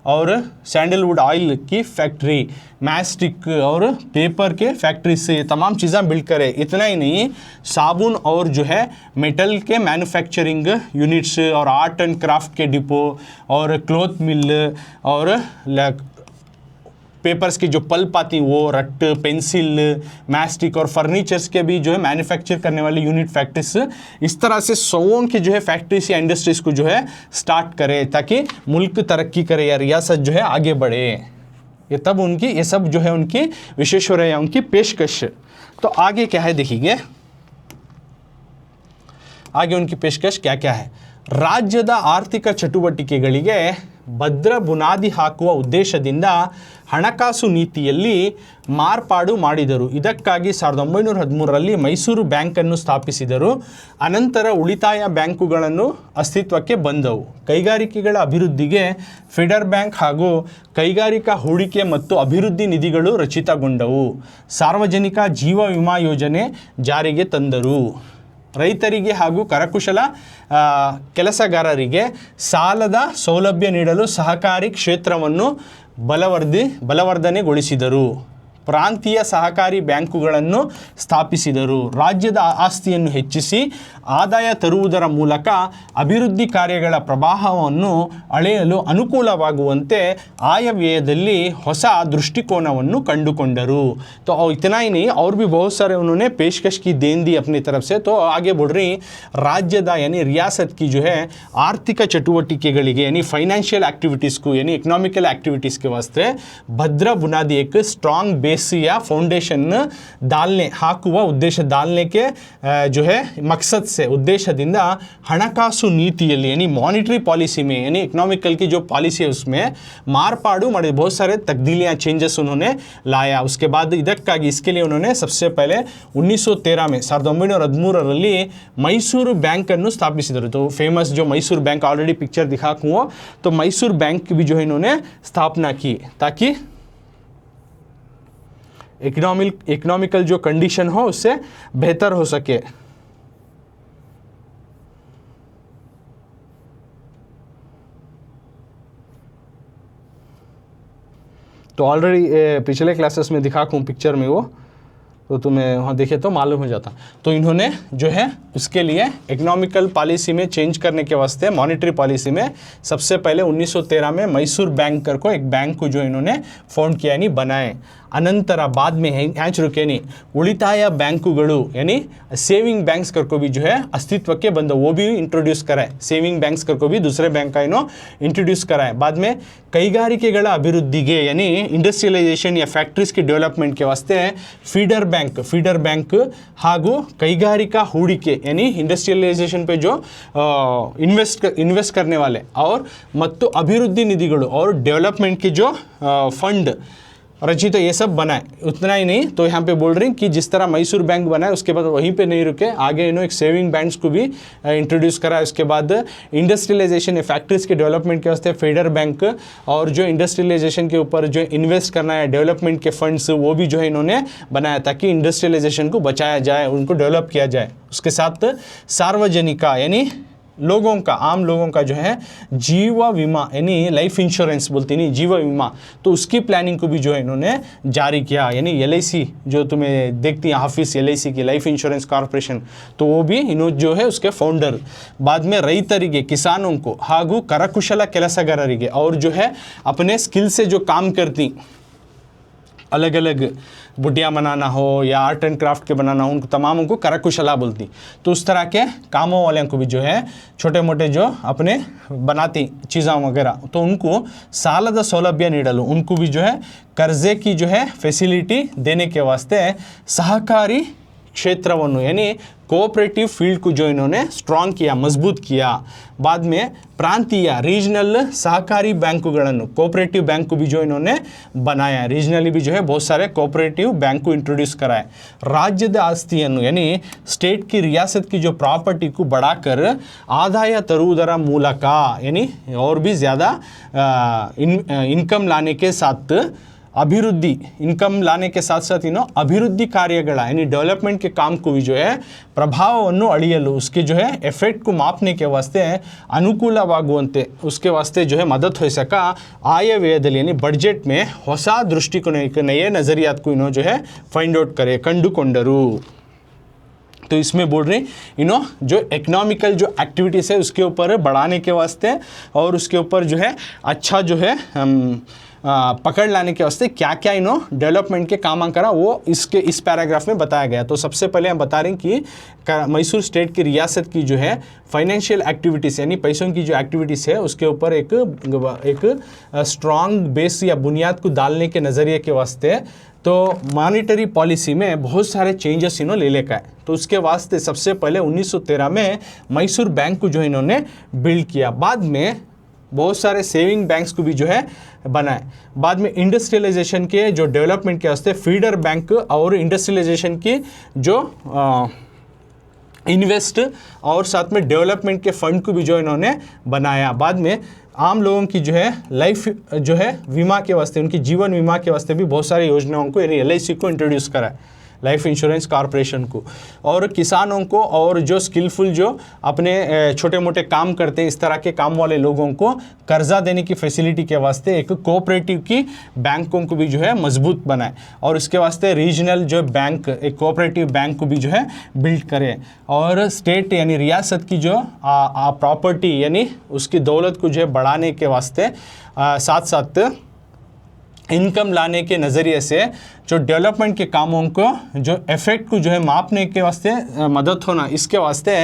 और सैंडलवुड ऑयल की फैक्ट्री, मैस्टिक और पेपर के फैक्ट्री से ये तमाम चीज़ें बिल्ड करे। इतना ही नहीं, साबुन और जो है मेटल के मैन्युफैक्चरिंग यूनिट्स और आर्ट एंड क्राफ्ट के डिपो और क्लॉथ मिल और पेपर्स की जो पल्प आती वो, रट्ट, पेंसिल, मैस्टिक और फर्नीचर्स के भी जो है मैन्युफैक्चर करने वाली यूनिट फैक्ट्रीज, इस तरह से सौओं के जो है फैक्ट्रीज या इंडस्ट्रीज को जो है स्टार्ट करे ताकि मुल्क तरक्की करे या रियासत जो है आगे बढ़े। ये तब उनकी, ये सब जो है उनकी विश्वेश्वरैया उनकी पेशकश। तो आगे क्या है देखिए, आगे उनकी पेशकश क्या क्या है। ರಾಜ್ಯದ ಆರ್ಥಿಕ ಚಟುವಟಿಕೆಗಳಿಗೆ ಭದ್ರ ಬುನಾದಿ ಹಾಕುವ ಉದ್ದೇಶದಿಂದ ಹಣಕಾಸು ನೀತಿಯಲ್ಲಿ ಮಾರ್ಪಾಡು ಮಾಡಿದರು. ಇದಕ್ಕಾಗಿ 1913ರಲ್ಲಿ ಮೈಸೂರು ಬ್ಯಾಂಕನ್ನು ಸ್ಥಾಪಿಸಿದರು. ಅನಂತರ ಉಳಿತಾಯ ಬ್ಯಾಂಕುಗಳನ್ನು ಅಸ್ತಿತ್ವಕ್ಕೆ ಬಂದವು. ಕೈಗಾರಿಕೆಗಳ ಅಭಿವೃದ್ಧಿಗೆ ಫೆಡರ್ ಬ್ಯಾಂಕ್ ಹಾಗೂ ಕೈಗಾರಿಕಾ ಹೂಡಿಕೆ ಮತ್ತು ಅಭಿವೃದ್ಧಿ ನಿಧಿಗಳು ರಚಿತಗೊಂಡವು. ಸಾರ್ವಜನಿಕ ಜೀವ ವಿಮಾ ಯೋಜನೆ ಜಾರಿಗೆ ತಂದರು. ರೈತರಿಗೆ ಹಾಗೂ ಕರಕುಶಲ ಕೆಲಸಗಾರರಿಗೆ ಸಾಲದ ಸೌಲಭ್ಯ ನೀಡಲು ಸಹಕಾರಿ ಕ್ಷೇತ್ರವನ್ನು ಬಲವರ್ಧನೆಗೊಳಿಸಿದರು. ಪ್ರಾಂತೀಯ ಸಹಕಾರಿ ಬ್ಯಾಂಕುಗಳನ್ನು ಸ್ಥಾಪಿಸಿದರು. ರಾಜ್ಯದ ಆಸ್ತಿಯನ್ನು ಹೆಚ್ಚಿಸಿ ಆದಾಯ ತರುವುದರ ಮೂಲಕ ಅಭಿವೃದ್ಧಿ ಕಾರ್ಯಗಳ ಪ್ರವಾಹವನ್ನು ಅಳೆಯಲು ಅನುಕೂಲವಾಗುವಂತೆ ಆಯವ್ಯಯದಲ್ಲಿ ಹೊಸ ದೃಷ್ಟಿಕೋನವನ್ನು ಕಂಡುಕೊಂಡರು. तो इतना ही नहीं और भी बहुत सारे उन्होंने पेशकश की देन दी अपनी तरफ से. तो आगे बढ़ रही राज्यದ यानी रियासत की जो है आर्थिक चटुवटिಕೆಗಳಿಗೆ यानी फाइनेंशियल एक्टिविटीज़ को यानी इकोनॉमिकल एक्टिविटीज़ के वास्ते भद्र बुनादी एक स्ट्रॉन्ग बेस या फाउंडेशन डालने ಹಾಕುವ ಉದ್ದೇಶ डालने के जो है मकसद से उद्देश्यದಿಂದ ಹಣಕಾಸು ನೀತಿಯಲ್ಲಿ यानी मॉनिटरी पॉलिसी में यानी इकोनॉमिकल की जो पॉलिसी है उसमें मारपाड़ू ಮಾಡಿ बहुत सारे तब्दीलियाँ चेंजेस उन्होंने लाया. उसके बाद ಇದಕ್ಕಾಗಿ इसके लिए उन्होंने सबसे पहले 1913 में 1913ರಲ್ಲಿ ಮೈಸೂರು ಬ್ಯಾಂಕ್ ಅನ್ನು ಸ್ಥಾಪಿಸಿದರು. तो फेमस जो मैसूर बैंक ऑलरेडी पिक्चर दिखा हूँ, तो मैसूर बैंक की भी जो है इन्होंने स्थापना की ताकि इकोनॉमिकल जो कंडीशन हो उससे बेहतर हो सके. तो ऑलरेडी पिछले क्लासेस में दिखा पिक्चर में वो, तो तुम्हें वहाँ देखे तो मालूम हो जाता। तो इन्होंने जो है उसके लिए इकोनॉमिकल पॉलिसी में चेंज करने के वास्ते मॉनेटरी पॉलिसी में सबसे पहले 1913 में मैसूर बैंक को एक बैंक को जो इन्होंने फाउंड किया यानी बनाए। अनंतर बाद में हैंच रुके नहीं उಳಿತಾಯ बैंकुಗಳು यानी सेविंग बैंक्स को भी जो है अस्तित्व के बंद, वो भी इंट्रोड्यूस कराए। सेविंग बैंक्स को भी दूसरे बैंक का इंट्रोड्यूस कराए। बाद में ಕೈಗಾರಿಕೆಗಳ ಅಭಿವೃದ್ಧಿಗೆ यानी इंडस्ट्रियलाइजेशन या फैक्ट्रीज के डेवलपमेंट के वास्ते फीडर बैंक ಹಾಗೂ ಕೈಗಾರಿಕಾ ಹೂಡಿಕೆ यानी इंडस्ट्रियलाइजेशन पे जो इन्वेस्ट करने वाले और ಮತ್ತು अभिवृद्धि निधिಗಳು और डेवलपमेंट के जो फंड रचित ये सब बनाए। उतना ही नहीं, तो यहाँ पे बोल रही कि जिस तरह मैसूर बैंक बनाए उसके बाद वहीं पे नहीं रुके, आगे एक सेविंग बैंक्स को भी इंट्रोड्यूस करा। उसके बाद इंडस्ट्रियलाइजेशन या फैक्ट्रीज के डेवलपमेंट के वास्ते फेडर बैंक और जो इंडस्ट्रियलाइजेशन के ऊपर जो इन्वेस्ट करना है डेवलपमेंट के फंड्स वो भी जो है इन्होंने बनाया ताकि इंडस्ट्रियलाइजेशन को बचाया जाए, उनको डेवलप किया जाए। उसके साथ सार्वजनिका यानी लोगों का, आम लोगों का जो है जीव बीमा यानी लाइफ इंश्योरेंस बोलती नहीं जीव बीमा, तो उसकी प्लानिंग को भी जो है इन्होंने जारी किया। यानी LIC जो तुम्हें देखती है ऑफिस LIC की लाइफ इंश्योरेंस कॉर्पोरेशन, तो वो भी इन्होंने जो है उसके फाउंडर। बाद में ರೈತರಿಗೆ किसानों को ಹಾಗೂ ಕರಕುಶಲ ಕೆಲಸಗಾರರಿಗೆ और जो है अपने स्किल से जो काम करती अलग अलग बुढ़िया बनाना हो या आर्ट एंड क्राफ्ट के बनाना हो, उनको तमाम को करकुशला बोलती। तो उस तरह के कामों वाले को भी जो है छोटे मोटे जो अपने बनाती चीज़ा वगैरह, तो उनको सालದ सौलभ्य ನೀಡಲು उनको भी जो है कर्जे की जो है फैसिलिटी देने के वास्ते सहकारी क्षेत्रವನ್ನು यानी कोऑपरेटिव फील्ड को जो इन्होंने स्ट्रांग किया, मजबूत किया। बाद में प्रांतीय रीजनल सहकारी बैंकुಗಳನ್ನು कोऑपरेटिव बैंक को भी जो इन्होंने बनाया। रीजनली भी जो है बहुत सारे कोऑपरेटिव बैंक को इंट्रोड्यूस कराए। राज्यದ ಆಸ್ತಿಯನ್ನು यानी स्टेट की रियासत की जो प्रॉपर्टी को बढ़ाकर आदाय तरुವುದರ ಮೂಲಕ यानी और भी ज़्यादा इनकम लाने के साथ अभिवृद्धि, इनकम लाने के साथ साथ अभिवृद्धि कार्यಗಳ यानी डेवलपमेंट के काम को भी जो है प्रभावವನ್ನು ಅಳೆಯಲು उसके जो है इफेक्ट को मापने के वास्ते अनुकूलवाಗುವಂತೆ उसके वास्ते जो है मदद हो सका आयव्ययದಲ್ಲಿ यानी बजट में ಹೊಸ दृष्टिकोण एक नए नज़रियात को जो है फाइंड आउट करे कंडुಕೊಂಡರು। तो इसमें बोल रहे जो इकोनॉमिकल जो एक्टिविटीज़ है उसके ऊपर बढ़ाने के वास्ते और उसके ऊपर जो है अच्छा जो है पकड़ लाने के वास्ते क्या क्या डेवलपमेंट के काम करा वो इस पैराग्राफ में बताया गया। तो सबसे पहले हम बता रहे हैं कि मैसूर स्टेट की रियासत की जो है फाइनेंशियल एक्टिविटीज़ यानी पैसों की जो एक्टिविटीज़ है उसके ऊपर एक स्ट्रॉन्ग बेस या बुनियाद को डालने के नज़रिए के वास्ते तो मॉनेटरी पॉलिसी में बहुत सारे चेंजेस ले लेकर आए। तो उसके वास्ते सबसे पहले 1913 में मैसूर बैंक को जो इन्होंने बिल्ड किया। बाद में बहुत सारे सेविंग बैंक्स को भी जो है बनाए। बाद में इंडस्ट्रियलाइजेशन के जो डेवलपमेंट के वास्ते फीडर बैंक और इंडस्ट्रियलाइजेशन की जो इन्वेस्ट और साथ में डेवलपमेंट के फंड को भी जो इन्होंने बनाया। बाद में आम लोगों की जो है लाइफ जो है बीमा के वास्ते, उनकी जीवन बीमा के वास्ते भी बहुत सारी योजनाओं को यानी LIC को इंट्रोड्यूस करा, लाइफ इंश्योरेंस कॉर्पोरेशन को। और किसानों को और जो स्किलफुल जो अपने छोटे मोटे काम करते हैं इस तरह के काम वाले लोगों को कर्जा देने की फैसिलिटी के वास्ते एक कोऑपरेटिव की बैंकों को भी जो है मजबूत बनाए। और इसके वास्ते रीजनल जो बैंक एक कोऑपरेटिव बैंक को भी जो है बिल्ड करें। और स्टेट यानी रियासत की जो प्रॉपर्टी यानी उसकी दौलत को जो है बढ़ाने के वास्ते साथ साथ इनकम लाने के नज़रिए से जो डेवलपमेंट के कामों को जो इफेक्ट को जो है मापने के वास्ते मदद होना, इसके वास्ते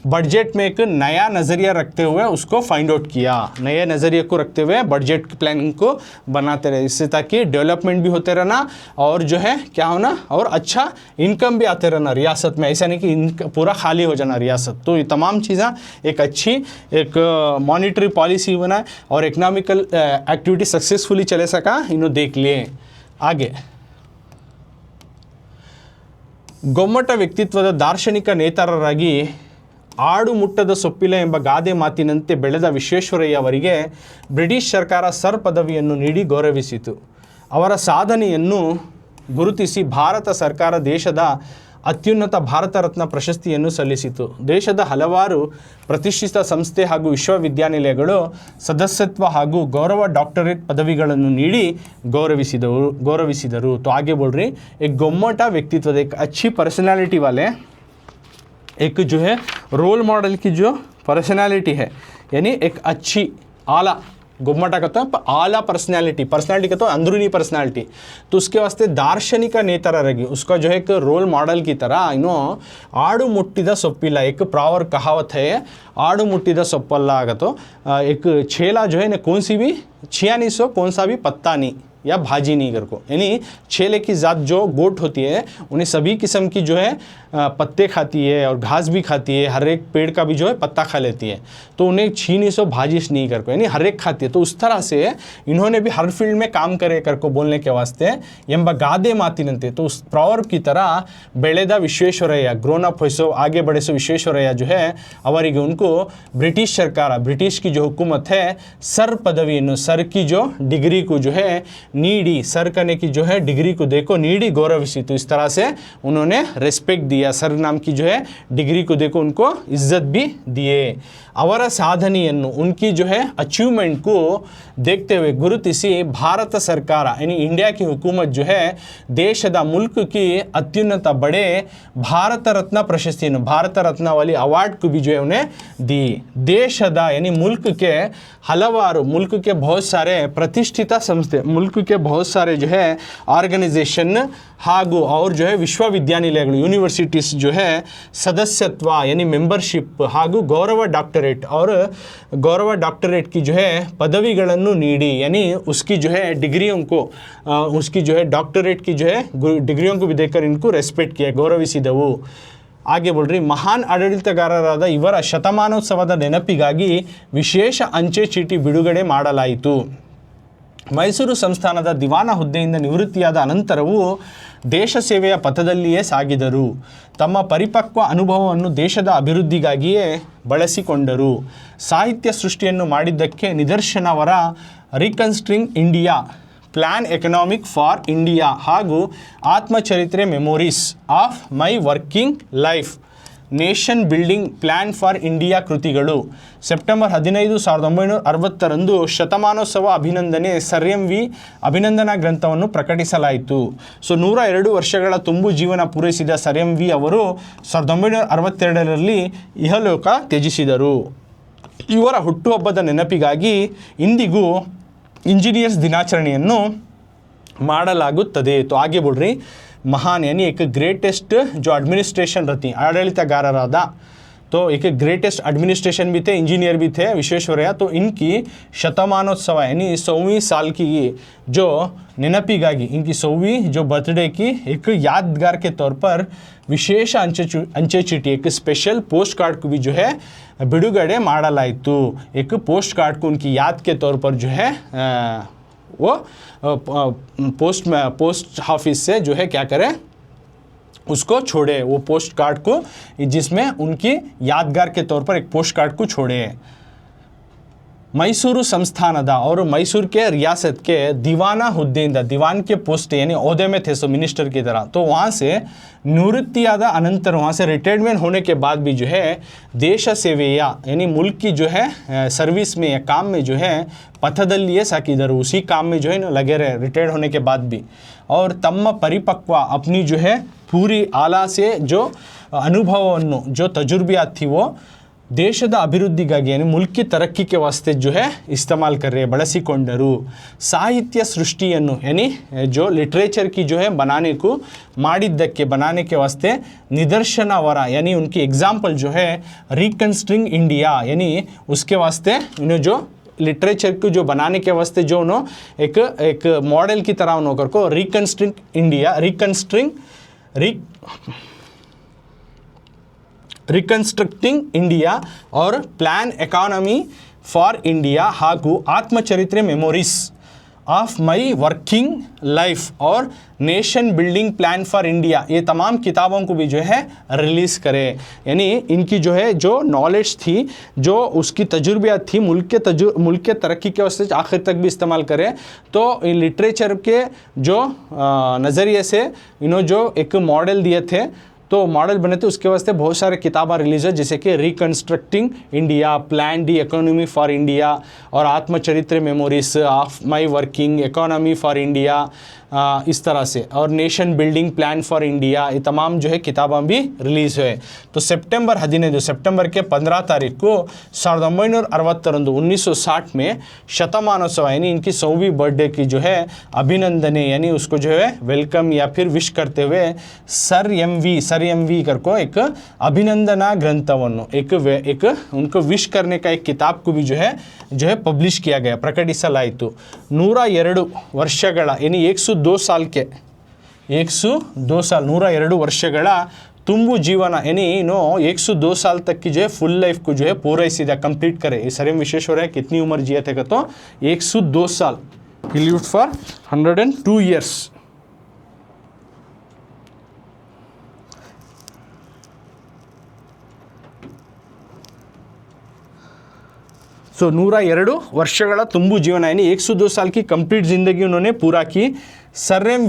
बजट में एक नया नज़रिया रखते हुए उसको फाइंड आउट किया। नए नज़रिए को रखते हुए बजट की प्लानिंग को बनाते रहे, इससे ताकि डेवलपमेंट भी होते रहना और जो है क्या होना और अच्छा इनकम भी आते रहना रियासत में। ऐसा नहीं कि पूरा खाली हो जाना रियासत। तो ये तमाम चीज़ें एक अच्छी एक मॉनेटरी पॉलिसी बनाए और इकनॉमिकल एक्टिविटी सक्सेसफुली चले सका इन्हों देख लिए। आगे ಗೊಮ್ಮಟ ವ್ಯಕ್ತಿತ್ವದ ದಾರ್ಶನಿಕ ನೇತಾರರಾಗಿ ಆಡು ಮುಟ್ಟದ ಸೊಪ್ಪಿಲ್ಲ ಎಂಬ ಗಾದೆ ಮಾತಿನಂತೆ ಬೆಳೆದ ವಿಶ್ವೇಶ್ವರಯ್ಯ ಅವರಿಗೆ ಬ್ರಿಟಿಷ್ ಸರ್ಕಾರ ಸರ್ ಪದವಿಯನ್ನು ನೀಡಿ ಗೌರವಿಸಿತು. ಅವರ ಸಾಧನೆಯನ್ನು ಗುರುತಿಸಿ ಭಾರತ ಸರ್ಕಾರ ದೇಶದ ಅತ್ಯುನ್ನತ ಭಾರತ ರತ್ನ ಪ್ರಶಸ್ತಿಯನ್ನು ಸಲ್ಲಿಸಿತು. ದೇಶದ ಹಲವಾರು ಪ್ರತಿಷ್ಠಿತ ಸಂಸ್ಥೆ ಹಾಗೂ ವಿಶ್ವವಿದ್ಯಾನಿಲಯಗಳು ಸದಸ್ಯತ್ವ ಹಾಗೂ ಗೌರವ ಡಾಕ್ಟರೇಟ್ ಪದವಿಗಳನ್ನು ನೀಡಿ ಗೌರವಿಸಿದರು. तो आगे बोल रही एक गोम्मटा व्यक्तित्व, एक अच्छी पर्सनालिटी वाले, एक जो है रोल मॉडल की जो पर्सनालिटी है, यानी एक अच्छी आला, गोम्मटा कहते हैं आला पर्सनालिटी कहते हैं अंदरूनी पर्सनालिटी, तो उसके वास्ते दार्शनिक नेता रहेगी, उसका जो है एक रोल मॉडल की तरह आड़ू मुट्टिद सोप्पिल्ल, एक प्रॉवर कहावत है आड़ू मुट्टिद सोप्पल्ल आगतो, एक छेला जो है कौन सी भी छियानी सो कौन सा भी पत्ता नहीं या भाजी नहीं कर को, यानी छेले की ज़ात जो गोट होती है उन्हें सभी किस्म की जो है पत्ते खाती है और घास भी खाती है, हर एक पेड़ का भी जो है पत्ता खा लेती है, तो उन्हें छीनी सो भाजिश नहीं कर को, यानी हर एक खाती है. तो उस तरह से इन्होंने भी हर फील्ड में काम करे कर को बोलने के वास्ते ಎಂಬ ಗಾದೆ ಮಾತಿನಂತೆ, तो उस प्रॉवर की तरह ಬೆಳೆದ ವಿಶ್ವೇಶ್ವರಯ್ಯ, ग्रोन अप होइसो आगे बढ़े सो विश्वेश्वरಯ್ಯ जो है ಅವರಿಗೆ उनको ब्रिटिश सरकार, ब्रिटिश की जो हुकूमत है सर पदवी, सर की जो डिग्री को जो है नीडी, सर करने की जो है डिग्री को देखो नीडी गौरविसी, तो इस तरह से उन्होंने रेस्पेक्ट दिया, सर नाम की जो है डिग्री को देखो उनको इज्जत भी दिए. ಅವರ ಸಾಧನೆಯನ್ನು, उनकी जो है अचीवमेंट को देखते हुए गुरुतिसी भारत सरकार यानी इंडिया की हुकूमत जो है देशದ मुल्क की अत्युन्नत बड़े भारत रत्न प्रशस्तिಯನ್ನು, भारत रत्न वाली अवार्ड को भी जो है उन्हें दी. देशದ यानी मुल्क के हलवारू, मुल्क के बहुत सारे प्रतिष्ठित संस्थे, मुल्क के बहुत सारे जो है ऑर्गेनाइजेशन ಹಾಗೂ और जो है ವಿಶ್ವವಿದ್ಯಾನಿಲಯಗಳು, यूनिवर्सिटीज़ जो है सदस्यत्व यानी मेंबरशिप ಹಾಗೂ गौरव डॉक्टरेट और गौरव डॉक्टरेट की जो है पदविಗಳನ್ನು ನೀಡಿ, यानी उसकी जो है डिग्रियों को, उसकी जो है डॉक्टरेट की जो है डिग्रियों को भी देकर इनको रेस्पेक्ट किया, गौरविಸಿದವು. ಹಾಗೆ बोल ಮಹಾನ್ ಆಡಳಿತಗಾರರಾದ ಇವರ ಶತಮಾನೋತ್ಸವದ ನೆನಪಿಗಾಗಿ ವಿಶೇಷ ಅಂಚೆ ಚೀಟಿ ಬಿಡುಗಡೆ ಮಾಡಲಾಯಿತು. ಮೈಸೂರು ಸಂಸ್ಥಾನದ ದಿವಾನ ಹುದ್ದೆಯಿಂದ ನಿವೃತ್ತಿಯಾದ ಅನಂತರವೂ ದೇಶ ಸೇವೆಯ ಪಥದಲ್ಲಿಯೇ ಸಾಗಿದರು. ತಮ್ಮ ಪರಿಪಕ್ವ ಅನುಭವವನ್ನು ದೇಶದ ಅಭಿವೃದ್ಧಿಗಾಗಿಯೇ ಬಳಸಿಕೊಂಡರು. ಸಾಹಿತ್ಯ ಸೃಷ್ಟಿಯನ್ನು ಮಾಡಿದ್ದಕ್ಕೆ ನಿದರ್ಶನವರ reconstructing India, plan economic for India ಹಾಗೂ ಆತ್ಮಚರಿತ್ರೆ memories of my working life, nation building plan for India ಕೃತಿಗಳು. ಸೆಪ್ಟೆಂಬರ್ 15, 1960ರಂದು ಶತಮಾನೋತ್ಸವ ಅಭಿನಂದನೆ ಸರ್ ಎಂ ವಿ ಅಭಿನಂದನಾ ಗ್ರಂಥವನ್ನು ಪ್ರಕಟಿಸಲಾಯಿತು. 102 ವರ್ಷಗಳ ತುಂಬು ಜೀವನ ಪೂರೈಸಿದ ಸರ್ ಎಂ ವಿ ಅವರು 1962ರಲ್ಲಿ ಇಹಲೋಕ ತ್ಯಜಿಸಿದರು. ಇವರ ಹುಟ್ಟುಹಬ್ಬದ ನೆನಪಿಗಾಗಿ ಇಂದಿಗೂ ಇಂಜಿನಿಯರ್ಸ್ ದಿನಾಚರಣೆಯನ್ನು ಮಾಡಲಾಗುತ್ತದೆ. तो आगे बोल रही महान यानी एक ग्रेटेस्ट जो एडमिनिस्ट्रेशन रहती, आडಳಿತಗಾರರಾದ, तो एक ग्रेटेस्ट एडमिनिस्ट्रेशन भी थे, इंजीनियर भी थे विश्वेश्वरಯ್ಯ. तो इनकी शतमानोत्सव यानी 100वीं साल की जो नेनपिಗಾಗಿ, इनकी 100वीं जो बर्थडे की एक यादगार के तौर पर विशेष अंचे चीटी, एक स्पेशल पोस्ट कार्ड को भी जो है बिಡುಗಡೆ ಮಾಡಲಾಯಿತು. एक पोस्ट कार्ड को उनकी याद के तौर पर जो है वो पोस्ट ऑफिस से जो है क्या करें, उसको छोड़े, वो पोस्ट कार्ड को, जिसमें उनकी यादगार के तौर पर एक पोस्ट कार्ड को छोड़े. मैसूरू संस्थानದ और मैसूर के रियासत के दीवाना हुद्देಯಿಂದ, दीवान के पोस्ट यानी ओहदे में थे, सो मिनिस्टर की तरह, तो वहाँ से निवृत्तियाद अनंतर, वहाँ से रिटायरमेंट होने के बाद भी जो है देश सेवेಯ यानी मुल्क की जो है सर्विस में या काम में जो है पथदಲ್ಲಿಯೇ ಸಾಕಿದರು, उसी काम में जो है ना लगे रहे रिटायर्ड होने के बाद भी. और तಮ್ಮ परिपक्व अपनी जो है पूरी आला से जो अनुभवವನ್ನು, जो तजुर्बियात थी वो ದೇಶದ ಅಭಿವೃದ್ಧಿಗಾಗಿ यानी मुल्क की तरक्की के वास्ते जो है इस्तेमाल कर रहे, ಬಳಸಿಕೊಂಡರು. ಸಾಹಿತ್ಯ ಸೃಷ್ಟಿಯನ್ನು यानी जो लिटरेचर की जो है बनाने को, ಮಾಡಿದ್ದಕ್ಕೆ बनाने के वास्ते निदर्शनवರ यानी उनकी एग्जाम्पल जो है रिकन्स्ट्रिंग इंडिया, यानी उसके वास्ते उन्हें जो लिटरेचर को जो बनाने के वास्ते जो उन्होंने एक मॉडल की तरह उन्होंने को रिकन्स्ट्रिंग इंडिया, रिकन्स्ट्रक्टिंग इंडिया और प्लान एकानमी फॉर इंडिया ಹಾಗೂ ಆತ್ಮಚರಿತ್ರೆ memories of my working life और nation building plan for India, ये तमाम किताबों को भी जो है रिलीज़ करे. यानी इनकी जो है जो नॉलेज थी, जो उसकी तजुर्बियात थी, मुल्क के तरक्की के वास्ते आखिर तक भी इस्तेमाल करे. तो लिटरेचर के जो नज़रिए से इन्होंने जो एक मॉडल दिए थे, तो मॉडल बने थे उसके वास्ते बहुत सारे किताबें रिलीज है, जैसे कि reconstructing India, plan D economy for India और आत्मचरित्र memories of my working economy for India, इस तरह से, और nation building plan for India, ये तमाम जो है किताबें भी रिलीज़ हुए। तो सेप्टेंबर 15 सेप्टेंबर के 15 तारीख को 1960 में शतमानोत्सव यानी इनकी 100वीं बर्थडे की जो है अभिनंदने यानी उसको जो है वेलकम या फिर विश करते हुए सर एम वी करको एक अभिनंदना ग्रंथವನ್ನು एक उनको विश करने का एक किताब को भी जो है पब्लिश किया गया, ಪ್ರಕಟಿಸಲಾಯಿತು। 102 ವರ್ಷಗಳ यानी 102 साल के 102 साल 102 ವರ್ಷಗಳ ತುಂಬು जीवन यानी नो 102 साल तक की जो है फुल लाइफ को जो है पूरा कंप्लीट करे। ये सर एम विश्वेश्वरैया कितनी उम्र जिए थे तो 102 साल, ही लिव्ड फॉर 102 years। सो 102 ವರ್ಷಗಳ ತುಂಬು जीवन यानी 102 साल की कंप्लीट ज़िंदगी उन्होंने पूरा की। सर एम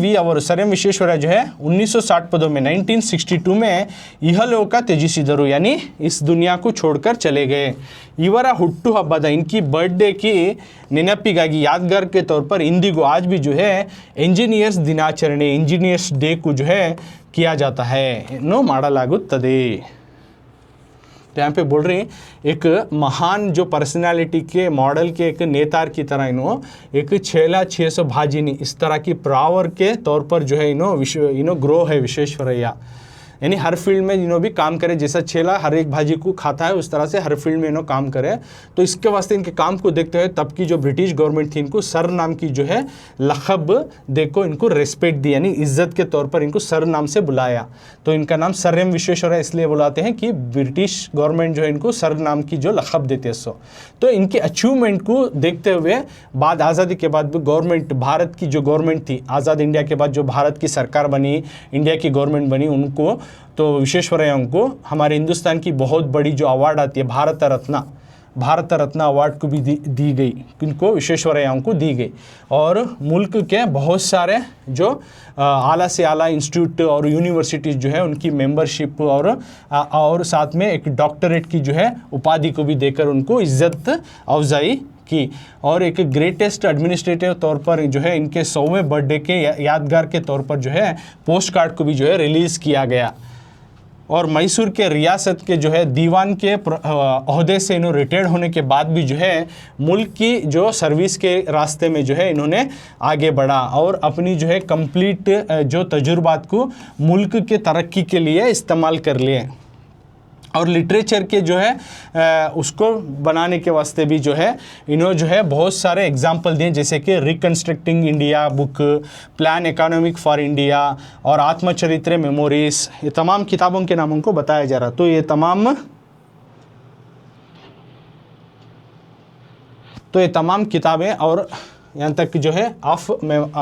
विश्वेश्वरैया जो है 1960 में 1962 में इहलोक ತ್ಯಜಿಸಿದರು यानी इस दुनिया को छोड़कर चले गए। ಇವರ ಹುಟ್ಟು ಹಬ್ಬದ इनकी बर्थडे की ನೆನಪಿಗಾಗಿ यादगार के तौर पर इंदिगो आज भी जो है इंजीनियर्स दिनाचರಣೆ इंजीनियर्स डे को जो है किया जाता है नो ಮಾಡಲಾಗುತ್ತದೆ। तो यहाँ पे बोल रहे हैं एक महान जो पर्सनालिटी के मॉडल के एक नेतार की तरह इन्हों एक 600 भाजिनी इस तरह की पावर के तौर पर जो है इन्हों ग्रो है विश्वेश्वरैया, यानी हर फील्ड में इन्हों भी काम करे, जैसा छेला हर एक भाजी को खाता है उस तरह से हर फील्ड में इन्हों काम करे। तो इसके वास्ते इनके काम को देखते हुए तब की जो ब्रिटिश गवर्नमेंट थी इनको सर नाम की जो है लक़ब देखो इनको रेस्पेक्ट दी, यानी इज्जत के तौर पर इनको सर नाम से बुलाया। तो इनका नाम सर एम विश्वेश्वरैया इसलिए बुलाते हैं कि ब्रिटिश गवर्नमेंट जो है इनको सर नाम की जो लक़ब देते हैं। सो तो इनकी अचीवमेंट को देखते हुए बाद आज़ादी के बाद भी गवर्नमेंट भारत की जो गवर्नमेंट थी आज़ाद इंडिया के बाद जो भारत की सरकार बनी इंडिया की गवर्नमेंट बनी उनको तो विश्वेश्वरैया को हमारे हिंदुस्तान की बहुत बड़ी जो अवार्ड आती है भारत रत्न अवार्ड को भी दी गई, इनको विश्वेश्वरैया को दी गई। और मुल्क के बहुत सारे जो आला से आला इंस्टीट्यूट और यूनिवर्सिटीज़ जो है उनकी मेंबरशिप और साथ में एक डॉक्टरेट की जो है उपाधि को भी देकर उनको इज्जत अफजाई की। और एक ग्रेटेस्ट एडमिनिस्ट्रेटिव तौर पर जो है इनके 100वें बर्थडे के यादगार के तौर पर जो है पोस्ट कार्ड को भी जो है रिलीज़ किया गया। और मैसूर के रियासत के जो है दीवान के ओहदे से इन्होंने रिटायर्ड होने के बाद भी जो है मुल्क की जो सर्विस के रास्ते में जो है इन्होंने आगे बढ़ा और अपनी जो है कंप्लीट जो तजुर्बात को मुल्क के तरक्की के लिए इस्तेमाल कर लिए। और लिटरेचर के जो है उसको बनाने के वास्ते भी जो है इन्होंने जो है बहुत सारे एग्जाम्पल दिए, जैसे कि reconstructing India book, plan economic for India और आत्मचरित्र मेमोरीज, ये तमाम किताबों के नामों को बताया जा रहा। तो ये तमाम किताबें और यहाँ तक जो है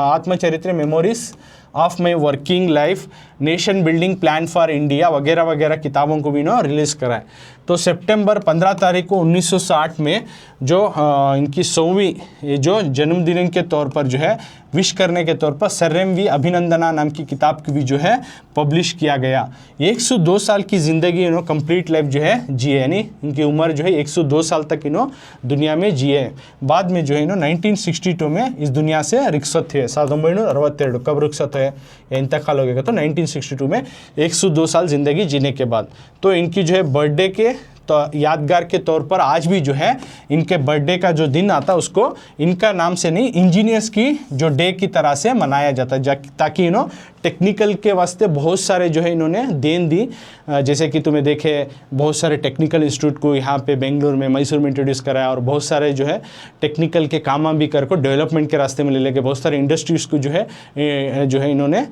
आत्मचरित्र memories of my working life, nation building plan for India वगैरह वगैरह किताबों को भी इन्होंने रिलीज़ कराए। तो सितंबर 15 तारीख को 1960 में जो इनकी 100वीं जो जन्मदिन के तौर पर जो है विश करने के तौर पर सर एम वी अभिनंदना नाम की किताब की भी जो है पब्लिश किया गया। 102 साल की ज़िंदगी इन्होंने कंप्लीट लाइफ जो है जिए, यानी इनकी उम्र जो है 102 साल तक इन्होंने दुनिया में जिए। बाद में जो है इन्होंने 1962 में इस दुनिया से रिख्सत हुए। 1962 कब रिख्सत है या इंतकाल हो गया तो 1962 में 102 साल ज़िंदगी जीने के बाद। तो इनकी जो है बर्थडे के तो यादगार के तौर पर आज भी जो है इनके बर्थडे का जो दिन आता है उसको इनका नाम से नहीं इंजीनियर्स की जो डे की तरह से मनाया जाता है, ताकि इन्होंने टेक्निकल के वास्ते बहुत सारे जो है इन्होंने देन दी। जैसे कि तुम्हें देखे बहुत सारे टेक्निकल इंस्टीट्यूट को यहाँ पे बेंगलुरु में मैसूर में इंट्रोड्यूस कराया और बहुत सारे जो है टेक्निकल के काम भी कर को डेवलपमेंट के रास्ते में ले लेके बहुत सारे इंडस्ट्रीज़ को जो है इन्होंने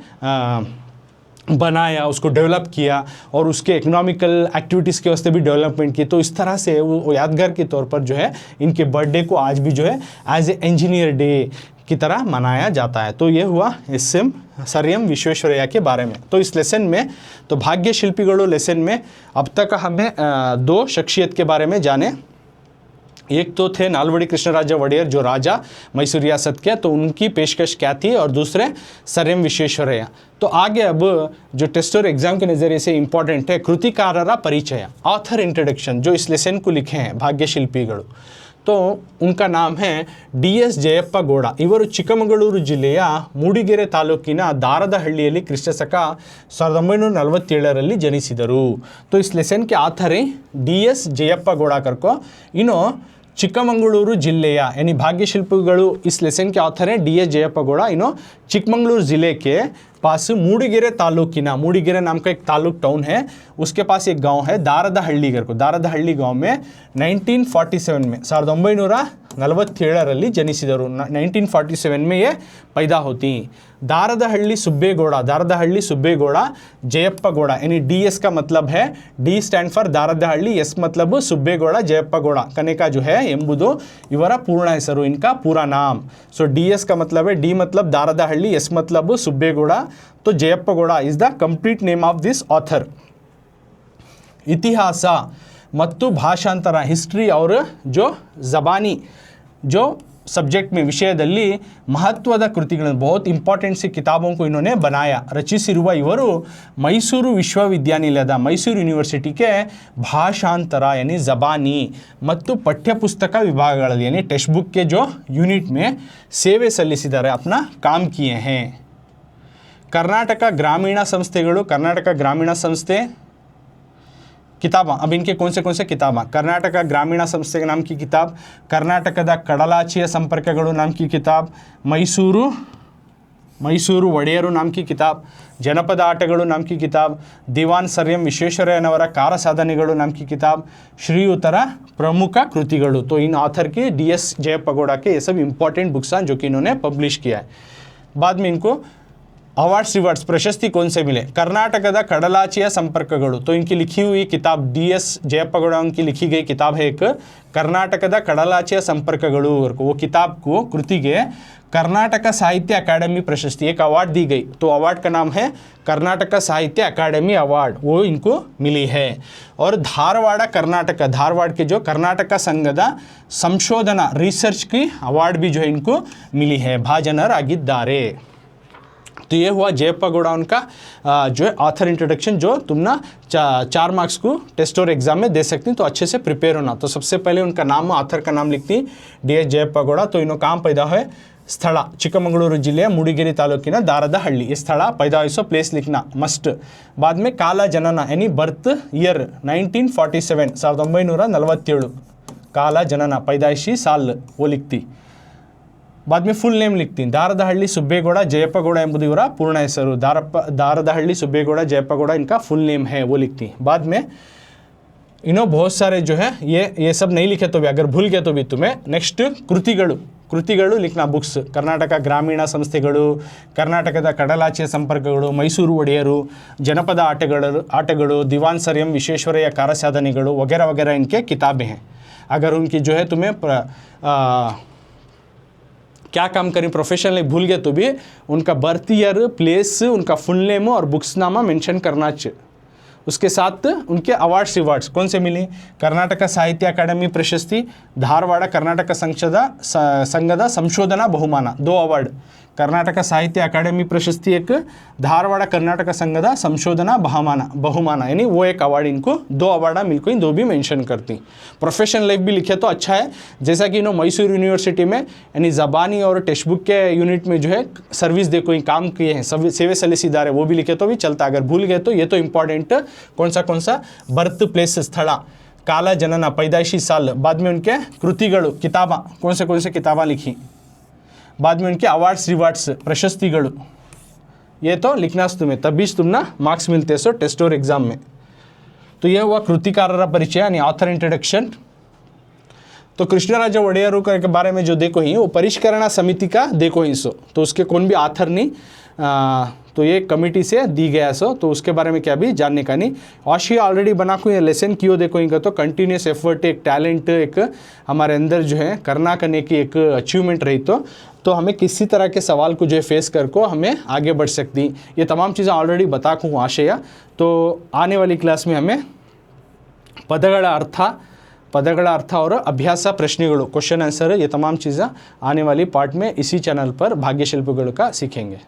बनाया, उसको डेवलप किया और उसके इकोनॉमिकल एक्टिविटीज़ के वास्ते भी डेवलपमेंट की। तो इस तरह से वो यादगार के तौर पर जो है इनके बर्थडे को आज भी जो है एज ए इंजीनियर डे की तरह मनाया जाता है। तो ये हुआ सर एम विश्वेश्वरैया के बारे में। तो इस लेसन में तो भाग्य शिल्पिगढ़ लेसन में अब तक हमें 2 शख्सियत के बारे में जाने। एक तो थे नालवड़ी कृष्णराज वड़ेयर जो राजा मैसूर रियासत के, तो उनकी पेशकश क्या थी, और दूसरे सर एम विश्वेश्वरಯ್ಯ। तो आगे अब जो टेस्ट और एग्जाम के नज़रिए से इंपॉर्टेंट है कृतिकारರ परिचय, ऑथर इंट्रोडक्शन, जो इस लेसन को लिखे हैं भाग्यशिल्पिಗಳು। तो उनका नाम है DS ಜಯಪ್ಪ ಗೌಡ। ಇವರು ಚಿಕ್ಕಮಗಳೂರು ಜಿಲ್ಲೆಯ ಮೂಡಿಗೆರೆ ತಾಲೂಕಿನ ದಾರದಹಳ್ಳಿಯಲ್ಲಿ ಕ್ರಿಸ್ತಶಕ 1947ರಲ್ಲಿ ಜನಿಸಿದರು। तो इस लेसन के आथर है DS ಜಯಪ್ಪ ಗೌಡ करको। इनो चिक्कमंगलूरु जिल्ಲೆಯ यानी भाग्यशिल्पिಗಳು इस लेसन के ऑथर हैं DS जयप्ಪ गौड़। इनो चिಕ್ಕमंगलूरु ज़िले के पास मूडिಗೆರೆ तालुकिना, मूडिಗೆರೆ नाम का एक तालुक टाउन है, उसके पास एक गांव है दारदहಳ್ಳಿ करको। दारदहಳ್ಳಿ गांव में 1947 में 1947ರಲ್ಲಿ ಜನಿಸಿದರು। 1947 में ये पैदा होती। दारदहಳ್ಳಿ सुब्बेगौड़ा, दारदहಳ್ಳಿ सुब्बेगौड़ा जयप्ಪ गौड़, यानी DS का मतलब है, D स्टैंड फॉर दारदहಳ್ಳಿ, S मतलब सुब्बेगौड़ा जयप्ಪ गौड़ कने का जो है ಎಂಬುದು ಇವರ पूर्ण ಹೆಸರು, इनका पूरा नाम। सो DS का मतलब है, D मतलब दारदहಳ್ಳಿ, S मतलब सुब्बेगौड़ा, तो Jayappa Gowda is the complete name of this author. इतिहास ಮತ್ತು ಭಾಷಾಂತರ, हिस्ट्री और जो ज़बानी जो सब्जेक्ट में ವಿಷಯದಲ್ಲಿ ಮಹತ್ವದ ಕೃತಿಗಳನ್ನು, बहुत इंपॉर्टेंट सी किताबों को इन्होंने बनाया, ರಚಿಸಿರುವ ಇವರು ಮೈಸೂರು ವಿಶ್ವವಿದ್ಯಾನಿಲಯದ, ಮೈಸೂರು ಯೂನಿವರ್ಸಿಟಿಗೆ ಭಾಷಾಂತರ यानी ज़बानी ಮತ್ತು ಪಠ್ಯಪುಸ್ತಕ ವಿಭಾಗಗಳಲ್ಲಿ यानी टेक्स्ट बुक के जो यूनिट में ಸೇವೆ ಸಲ್ಲಿಸಿದ್ದಾರೆ, अपना काम किए हैं। कर्नाटक ग्रामीण संस्थೆಗಳು, कर्नाटक ग्रामीण संस्थे किताब, अब इनके कौन से किताब, कर्नाटक ग्रामीण संस्थे के नाम की किताब, कर्नाटकದ ಕಡಲಾಚಿಯ ಸಂಪರ್ಕಗಳು नाम की किताब, ಮೈಸೂರು ಒಡೆಯರು नाम की किताब, ಜನಪದ ಆಟಗಳು नाम की किताब, ದಿವಾನ್ ಸರ್ ಎಂ ವಿಶ್ವೇಶ್ವರಯ್ಯನವರ ಕಾರ ಸಾಧನೆಗಳು नाम की किताब, ಶ್ರೀಯುತರ प्रमुख कृतिಗಳು। तो इन ऑथर के DS जयप्ಪ गौड़ के ये सब इंपॉर्टेंट बुक्स हैं जो कि इन्होंने पब्लिश किया है। बाद में इनको अवार्ड्स रिवार्ड्स प्रशस्ति कौन से मिले, कर्नाटकದ ಕಡಲಾಚಿಯ ಸಂಪರ್ಕಗಳು, तो इनकी लिखी हुई किताब DS जयप्ಪ गौड़ उनकी लिखी गई किताब है एक कर्नाटकದ ಕಡಲಾಚಿಯ ಸಂಪರ್ಕಗಳು। वो किताब को कृतिಗೆ कर्नाटक साहित्य अकादमी प्रशस्ति एक अवार्ड दी गई, तो अवार्ड का नाम है कर्नाटक साहित्य अकादमी अवार्ड, वो इनको मिली है। और धारवाड़ कर्नाटक, धारवाड़ के जो कर्नाटक संघದ संशोधना रिसर्च की अवार्ड भी जो है इनको मिली है, ಭಾಜನರಾಗಿದ್ದಾರೆ। तो ये हुआ जयप्ಪ गौड़ उनका जो है ऑथर इंट्रोडक्शन, जो तुम ना 4 मार्क्स को टेस्ट और एग्जाम में दे सकती, तो अच्छे से प्रिपेयर होना। तो सबसे पहले उनका नाम, ऑथर का नाम लिखती DS जयप्ಪ गौड़। तो इन्हों काम पैदा है ಸ್ಥಳ ಚಿಕ್ಕಮಗಳೂರು ಜಿಲ್ಲೆಯ ಮೂಡಿಗೆರೆ ತಾಲೂಕಿನ ದಾರದಹಳ್ಳಿ, ये ಸ್ಥಳ पैदा हुई, सो प्लेस लिखना मस्ट। बाद में काल जनन यानी बर्थ ईयर 1947, 1947, काल जनन पैदाइशी साल वो लिखती। बाद में फुल नेम लिखती, दारदहಳ್ಳಿ सुब्बेगौड़ जयप्ಪ गौड़ ಎಂಬುದು ಇವರ पूर्ण ಹೆಸರು, दारदहಳ್ಳಿ सुब्बेगौड़ जयप्ಪ गौड़ इनका फुल नेम है, वो लिखती। बाद में इन्हों बहुत सारे जो है ये सब नहीं लिखे तो भी, अगर भूल गए तो भी तुम्हें नेक्स्ट ಕೃತಿಗಳು लिखना बुक्स, कर्नाटक ग्रामीण ಸಂಸ್ಥೆಗಳು, कर्नाटकದ ಕಡಲಾಚಿಯ ಸಂಪರ್ಕಗಳು, ಮೈಸೂರು ಒಡೆಯರು, ಜನಪದ ಆಟಗಳು, ದಿವಾನ್ ಸರ್ ಎಂ ವಿಶ್ವೇಶ್ವರಯ್ಯ ಕಾರ ಸಾಧನೆಗಳು वगैरह वगैरह इनके किताबें हैं। अगर उनकी जो है तुम्हें क्या काम करें प्रोफेशनली भूल गए तो भी उनका बर्थ ईयर, प्लेस, उनका फुल नेम और बुक्स नामा मेंशन करना चाहिए। उसके साथ उनके अवार्ड्स रिवार्ड्स कौन से मिली, कर्नाटक साहित्य अकादमी प्रशस्ति, धारवाड़ कर्नाटक संघದ संशोधना बहुमान 2 अवार्ड, कर्नाटक साहित्य अकादमी प्रशस्ति एक, धारवाड़ कर्नाटक संघದ संशोधना बहुमान यानी वो एक अवार्ड, इनको 2 अवार्ड मिलको, इन 2 भी मेंशन करती। प्रोफेशनल लाइफ भी लिखे तो अच्छा है, जैसा कि इन्होंने मैसूर यूनिवर्सिटी में यानी ज़बानी और टेक्स्ट बुक के यूनिट में जो है सर्विस देखो काम किए हैं, सेवे सलिसिದ್ದಾರೆ, वो भी लिखे तो भी चलता। अगर भूल गए तो ये तो इंपॉर्टेंट कौन सा बर्थ प्लेस स्थल, काल जनन पैदाइशी साल, बाद में उनके कृतिಗಳು किताबा कौन से किताबा लिखी, बाद में उनके अवार्ड्स रिवार्ड्स प्रशस्तिಗಳು, ये तो लिखना तुम्हें, तभी तुम ना मार्क्स मिलते सो टेस्ट और एग्जाम में। तो ये हुआ कृतिकारರ परिचय यानी ऑथर इंट्रोडक्शन। तो कृष्णराज वड़ेयर के बारे में जो देखो ही वो परिष्करणा समिति का देखो ही सो, तो उसके कौन भी ऑथर नहीं, तो ये कमेटी से दी गया सो, तो उसके बारे में क्या भी जानने का नहीं। ऑशिया ऑलरेडी बना को ये लेसन क्यों देखो इनका, तो कंटिन्यूस एफर्ट, एक टैलेंट, एक हमारे अंदर जो है करने की एक अचीवमेंट रही, तो हमें किसी तरह के सवाल को जो है फेस कर को हमें आगे बढ़ सकती। ये तमाम चीज़ें ऑलरेडी बता को आशय। तो आने वाली क्लास में हमें पदಗಳ अर्थ पदಗಳ अर्थ और अभ्यास प्रश्नಗಳು क्वेश्चन आंसर ये तमाम चीज़ें आने वाली पार्ट में इसी चैनल पर भाग्यशिल्पिಗಳು का सीखेंगे।